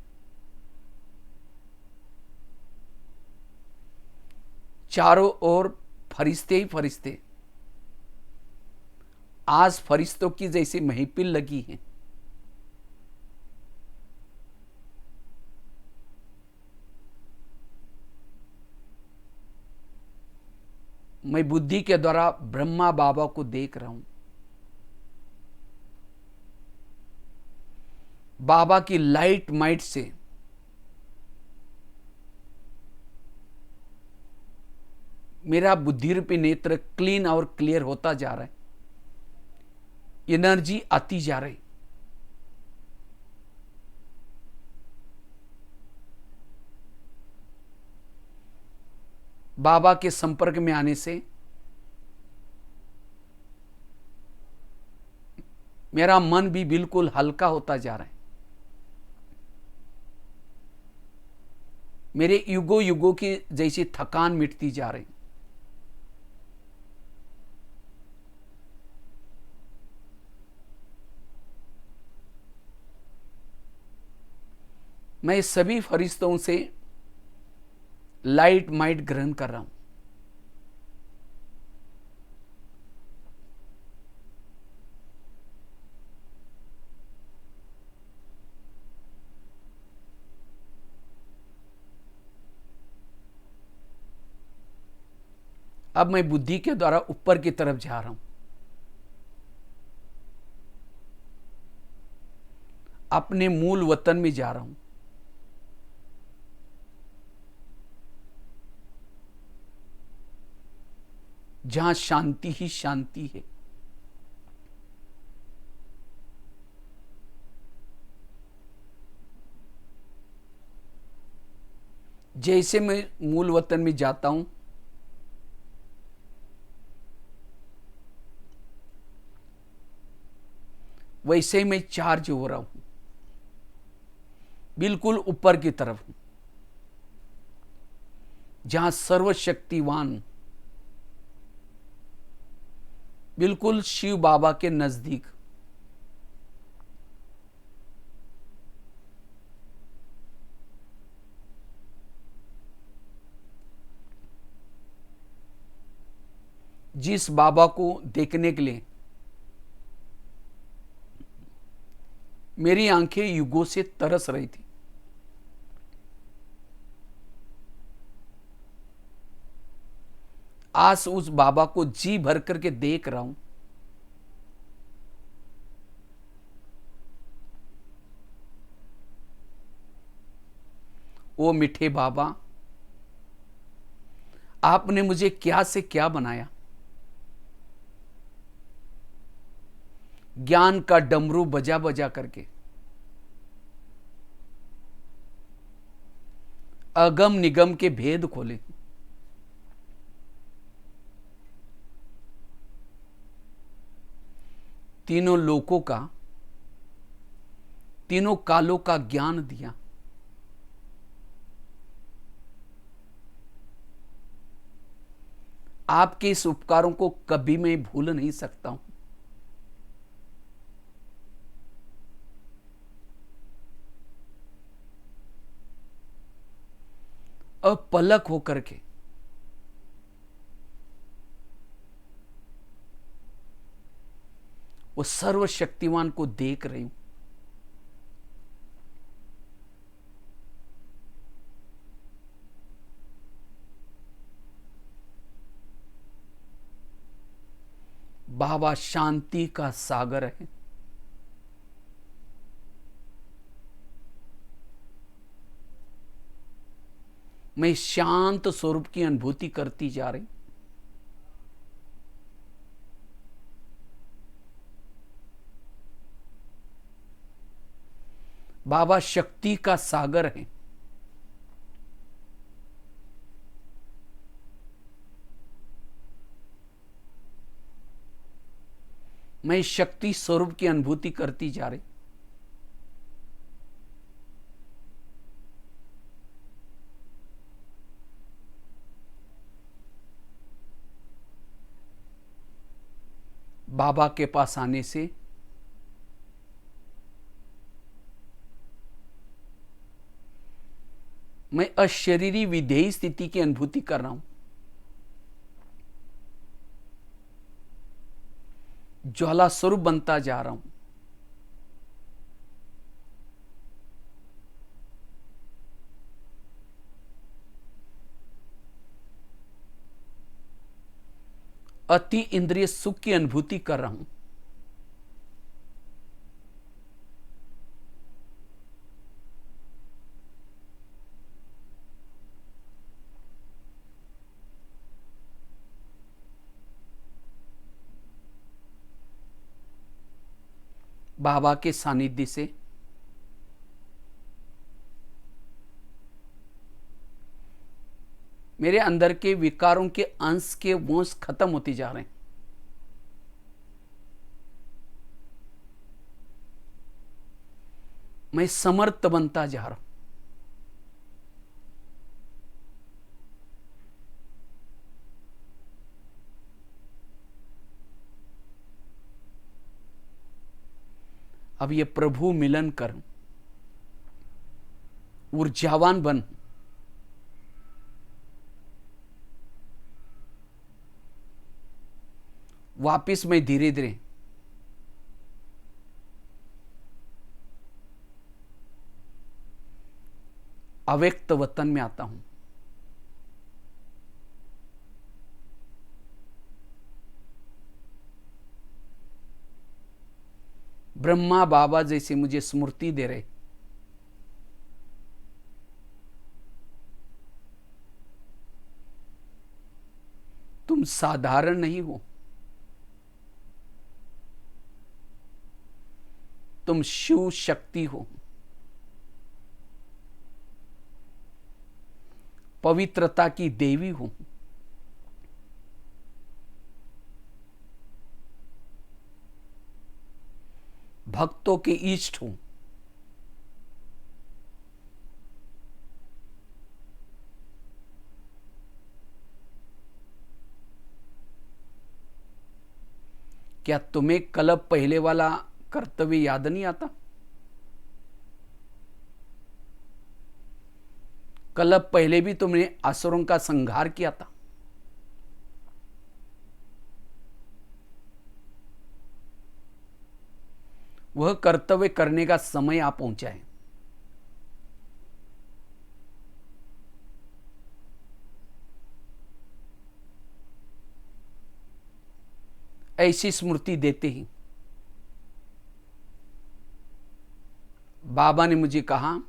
चारों ओर फरिश्ते ही फरिश्ते, आज फरिश्तों की जैसी महफिल लगी है। मैं बुद्धि के द्वारा ब्रह्मा बाबा को देख रहा हूं। बाबा की लाइट माइट से मेरा बुद्धि रूपी नेत्र क्लीन और क्लियर होता जा रहा है, एनर्जी आती जा रही। बाबा के संपर्क में आने से मेरा मन भी बिल्कुल हल्का होता जा रहा है। मेरे युगों युगों की जैसी थकान मिटती जा रही। मैं सभी फरिश्तों से लाइट माइट ग्रहण कर रहा हूं। अब मैं बुद्धि के द्वारा ऊपर की तरफ जा रहा हूं, अपने मूल वतन में जा रहा हूं। जहां शांति ही शांति है। जैसे मैं मूल वतन में जाता हूं, वैसे ही मैं चार्ज हो रहा हूं, बिल्कुल ऊपर की तरफ हूं, जहां सर्वशक्तिवान बिल्कुल शिव बाबा के नजदीक। जिस बाबा को देखने के लिए मेरी आंखें युगों से तरस रही थी, आज उस बाबा को जी भर करके देख रहा हूं। ओ मीठे बाबा, आपने मुझे क्या से क्या बनाया। ज्ञान का डमरू बजा बजा करके अगम निगम के भेद खोले। तीनों लोकों का, तीनों कालों का ज्ञान दिया। आपके इस उपकारों को कभी मैं भूल नहीं सकता हूं। अपलक होकर के वो सर्वशक्तिमान को देख रही हूं। बाबा शांति का सागर है। मैं शांत स्वरूप की अनुभूति करती जा रही। बाबा शक्ति का सागर है। मैं शक्ति स्वरूप की अनुभूति करती जा रही। बाबा के पास आने से मैं अशरीरी विधेयी स्थिति की अनुभूति कर रहा हूं। ज्वाला स्वरूप बनता जा रहा हूं। अति इंद्रिय सुख की अनुभूति कर रहा हूं। बाबा के सानिध्य से मेरे अंदर के विकारों के अंश के वंश खत्म होते जा रहे हैं। मैं समर्थ बनता जा रहा हूं। अब ये प्रभु मिलन कर, ऊर्जावान बन, वापिस मैं धीरे धीरे अव्यक्त वतन में आता हूं। ब्रह्मा बाबा जैसे मुझे स्मृति दे रहे, तुम साधारण नहीं हो, तुम शिव शक्ति हो, पवित्रता की देवी हो। भक्तों के इष्ट हो। क्या तुम्हें कल्प पहले वाला कर्तव्य याद नहीं आता? कल्प पहले भी तुमने असुरों का संहार किया था। वह कर्तव्य करने का समय आ पहुंचा है। ऐसी स्मृति देते ही बाबा ने मुझे कहा,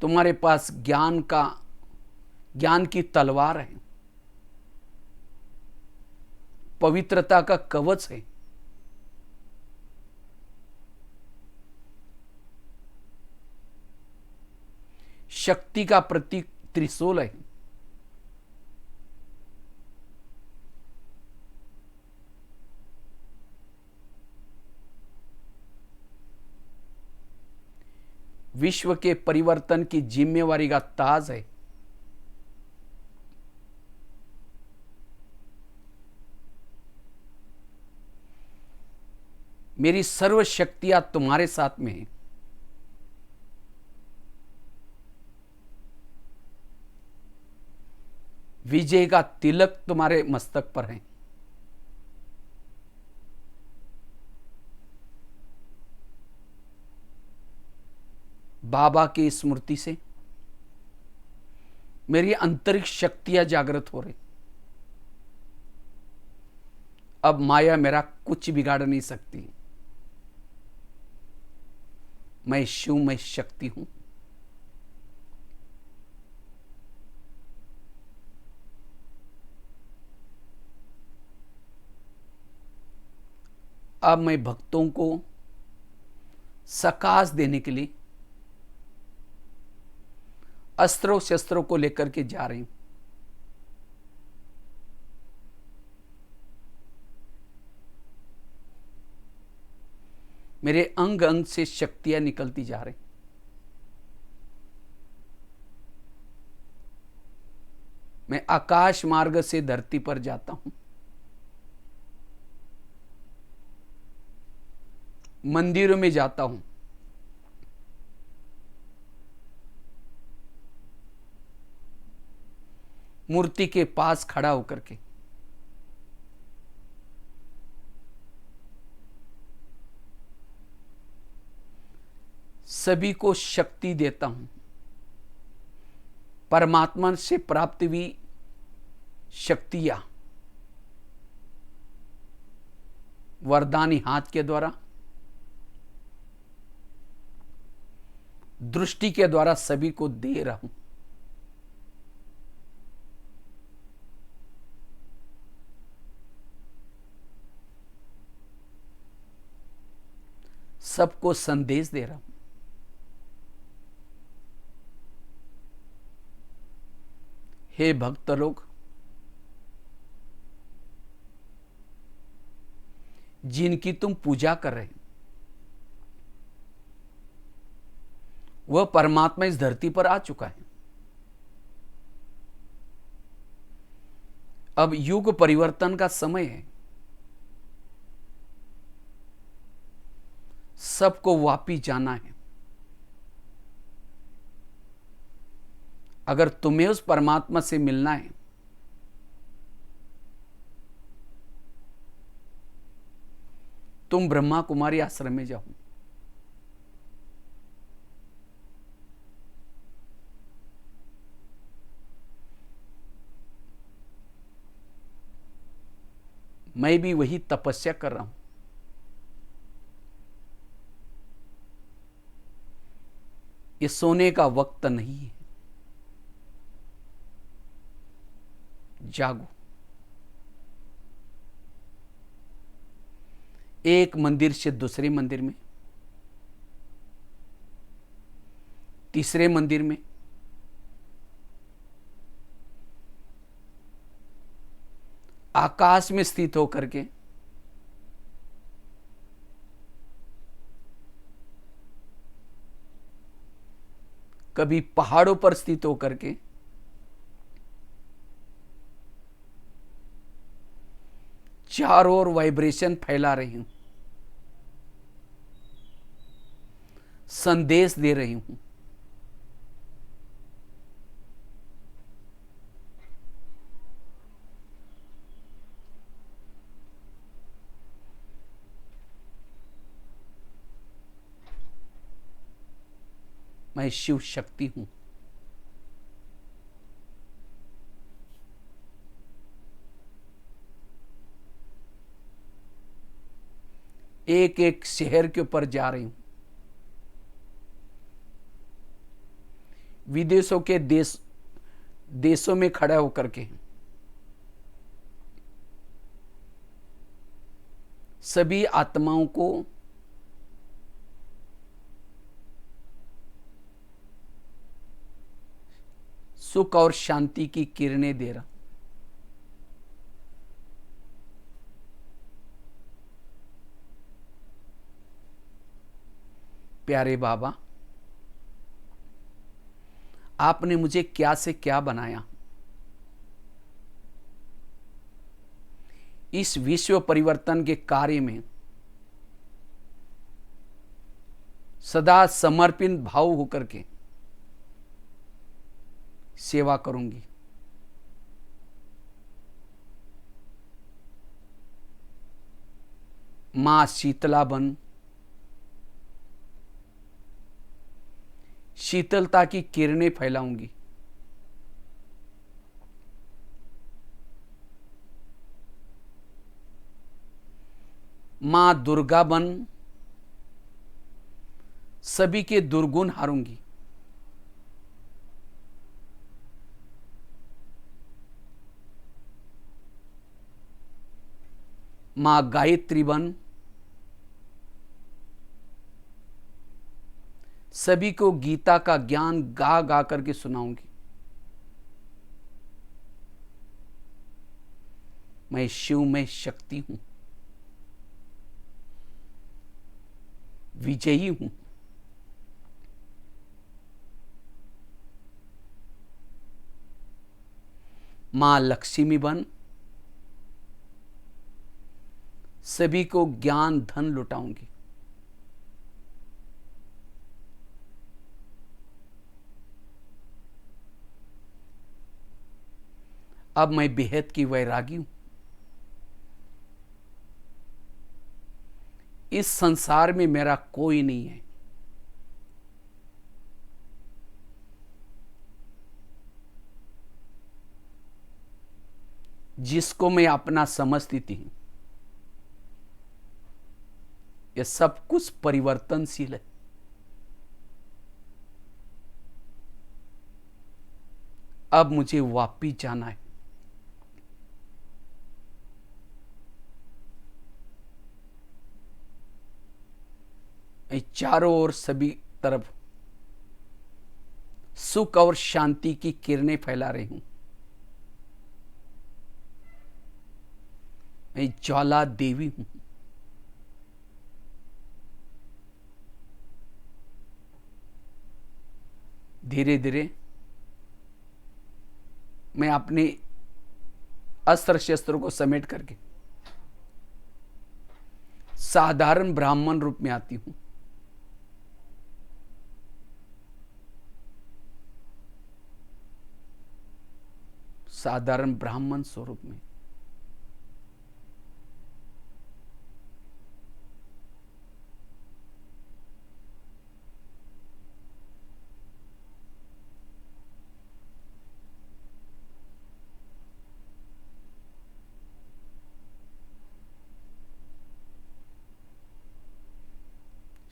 तुम्हारे पास ज्ञान की तलवार है, पवित्रता का कवच है, शक्ति का प्रतीक त्रिशूल है। विश्व के परिवर्तन की जिम्मेवारी का ताज है। मेरी सर्व शक्तियां तुम्हारे साथ में हैं। विजय का तिलक तुम्हारे मस्तक पर है। बाबा की स्मृति से मेरी आंतरिक शक्तियां जागृत हो रही। अब माया मेरा कुछ बिगाड़ नहीं सकती। मैं शिव, मैं शक्ति हूं। अब मैं भक्तों को सकाश देने के लिए अस्त्रों शस्त्रों को लेकर के जा रही हूं। मेरे अंग अंग से शक्तियां निकलती जा रही। मैं आकाश मार्ग से धरती पर जाता हूं। मंदिरों में जाता हूं। मूर्ति के पास खड़ा होकर के सभी को शक्ति देता हूं। परमात्मा से प्राप्त हुई शक्तियां वरदानी हाथ के द्वारा, दृष्टि के द्वारा सभी को दे रहा हूं। सबको संदेश दे रहा हूं। हे भक्त लोग, जिनकी तुम पूजा कर रहे हो, वह परमात्मा इस धरती पर आ चुका है। अब युग परिवर्तन का समय है। सबको वापिस जाना है। अगर तुम्हें उस परमात्मा से मिलना है, तुम ब्रह्मा कुमारी आश्रम में जाओ। मैं भी वही तपस्या कर रहा हूं। ये सोने का वक्त नहीं है। जागो। एक मंदिर से दूसरे मंदिर में, तीसरे मंदिर में, आकाश में स्थित होकर के कभी पहाड़ों पर स्थित होकर के चारों ओर वाइब्रेशन फैला रही हूं, संदेश दे रही हूं। मैं शिव शक्ति हूं। एक एक शहर के ऊपर जा रही हूं। विदेशों के देशों में खड़ा होकर के सभी आत्माओं को सुख और शांति की किरणें दे रहा। प्यारे बाबा, आपने मुझे क्या से क्या बनाया। इस विश्व परिवर्तन के कार्य में सदा समर्पित भाव होकर के सेवा करूंगी। मां शीतला बन शीतलता की किरणें फैलाऊंगी। मां दुर्गा बन सभी के दुर्गुण हारूंगी। मां गायत्री बन सभी को गीता का ज्ञान गा गा करके सुनाऊंगी। मैं शिव में शक्ति हूं, विजयी हूं। मां लक्ष्मी बन सभी को ज्ञान धन लुटाऊंगी। अब मैं बेहद की वैरागी हूं। इस संसार में मेरा कोई नहीं है। जिसको मैं अपना समझती थी, यह सब कुछ परिवर्तनशील है। अब मुझे वापिस जाना है। चारों ओर सभी तरफ सुख और शांति की किरणें फैला रही हूं। मैं ज्वाला देवी हूं। धीरे धीरे मैं अपने अस्त्र शस्त्रों को समेट करके साधारण ब्राह्मण रूप में आती हूं। साधारण ब्राह्मण स्वरूप में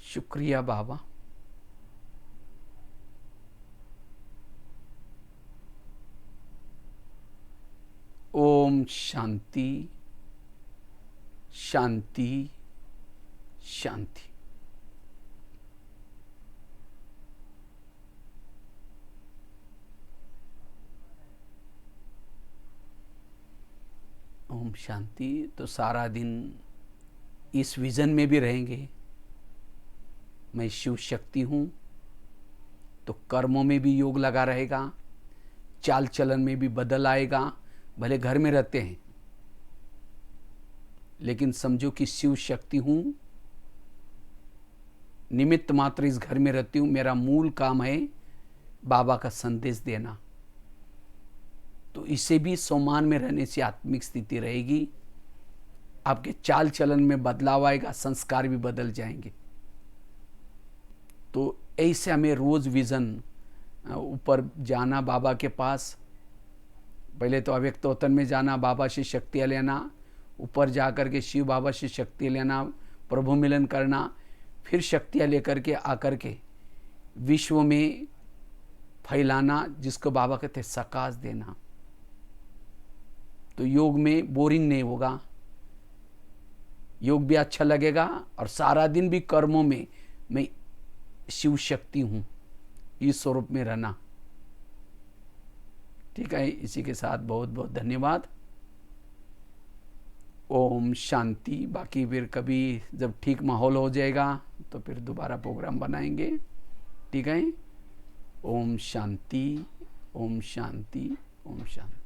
शुक्रिया बाबा। ओम शांति शांति शांति। ओम शांति। तो सारा दिन इस विजन में भी रहेंगे, मैं शिव शक्ति हूं, तो कर्मों में भी योग लगा रहेगा, चाल चलन में भी बदल आएगा। भले घर में रहते हैं लेकिन समझो कि शिव शक्ति हूं, निमित्त मात्र इस घर में रहती हूं। मेरा मूल काम है बाबा का संदेश देना। तो इसे भी सम्मान में रहने से आत्मिक स्थिति रहेगी, आपके चाल चलन में बदलाव आएगा, संस्कार भी बदल जाएंगे। तो ऐसे हमें रोज विजन ऊपर जाना बाबा के पास, पहले तो अव्यक्त वतन में जाना, बाबा से शक्तियाँ लेना, ऊपर जा कर के शिव बाबा से शक्ति लेना, प्रभु मिलन करना, फिर शक्तियाँ लेकर के आकर के विश्व में फैलाना, जिसको बाबा कहते सकाश देना। तो योग में बोरिंग नहीं होगा, योग भी अच्छा लगेगा और सारा दिन भी कर्मों में मैं शिव शक्ति हूं, इस स्वरूप में रहना। ठीक है, इसी के साथ बहुत बहुत धन्यवाद। ओम शांति। बाकी फिर कभी जब ठीक माहौल हो जाएगा तो फिर दोबारा प्रोग्राम बनाएंगे। ठीक है। ओम शांति, ओम शांति, ओम शांति।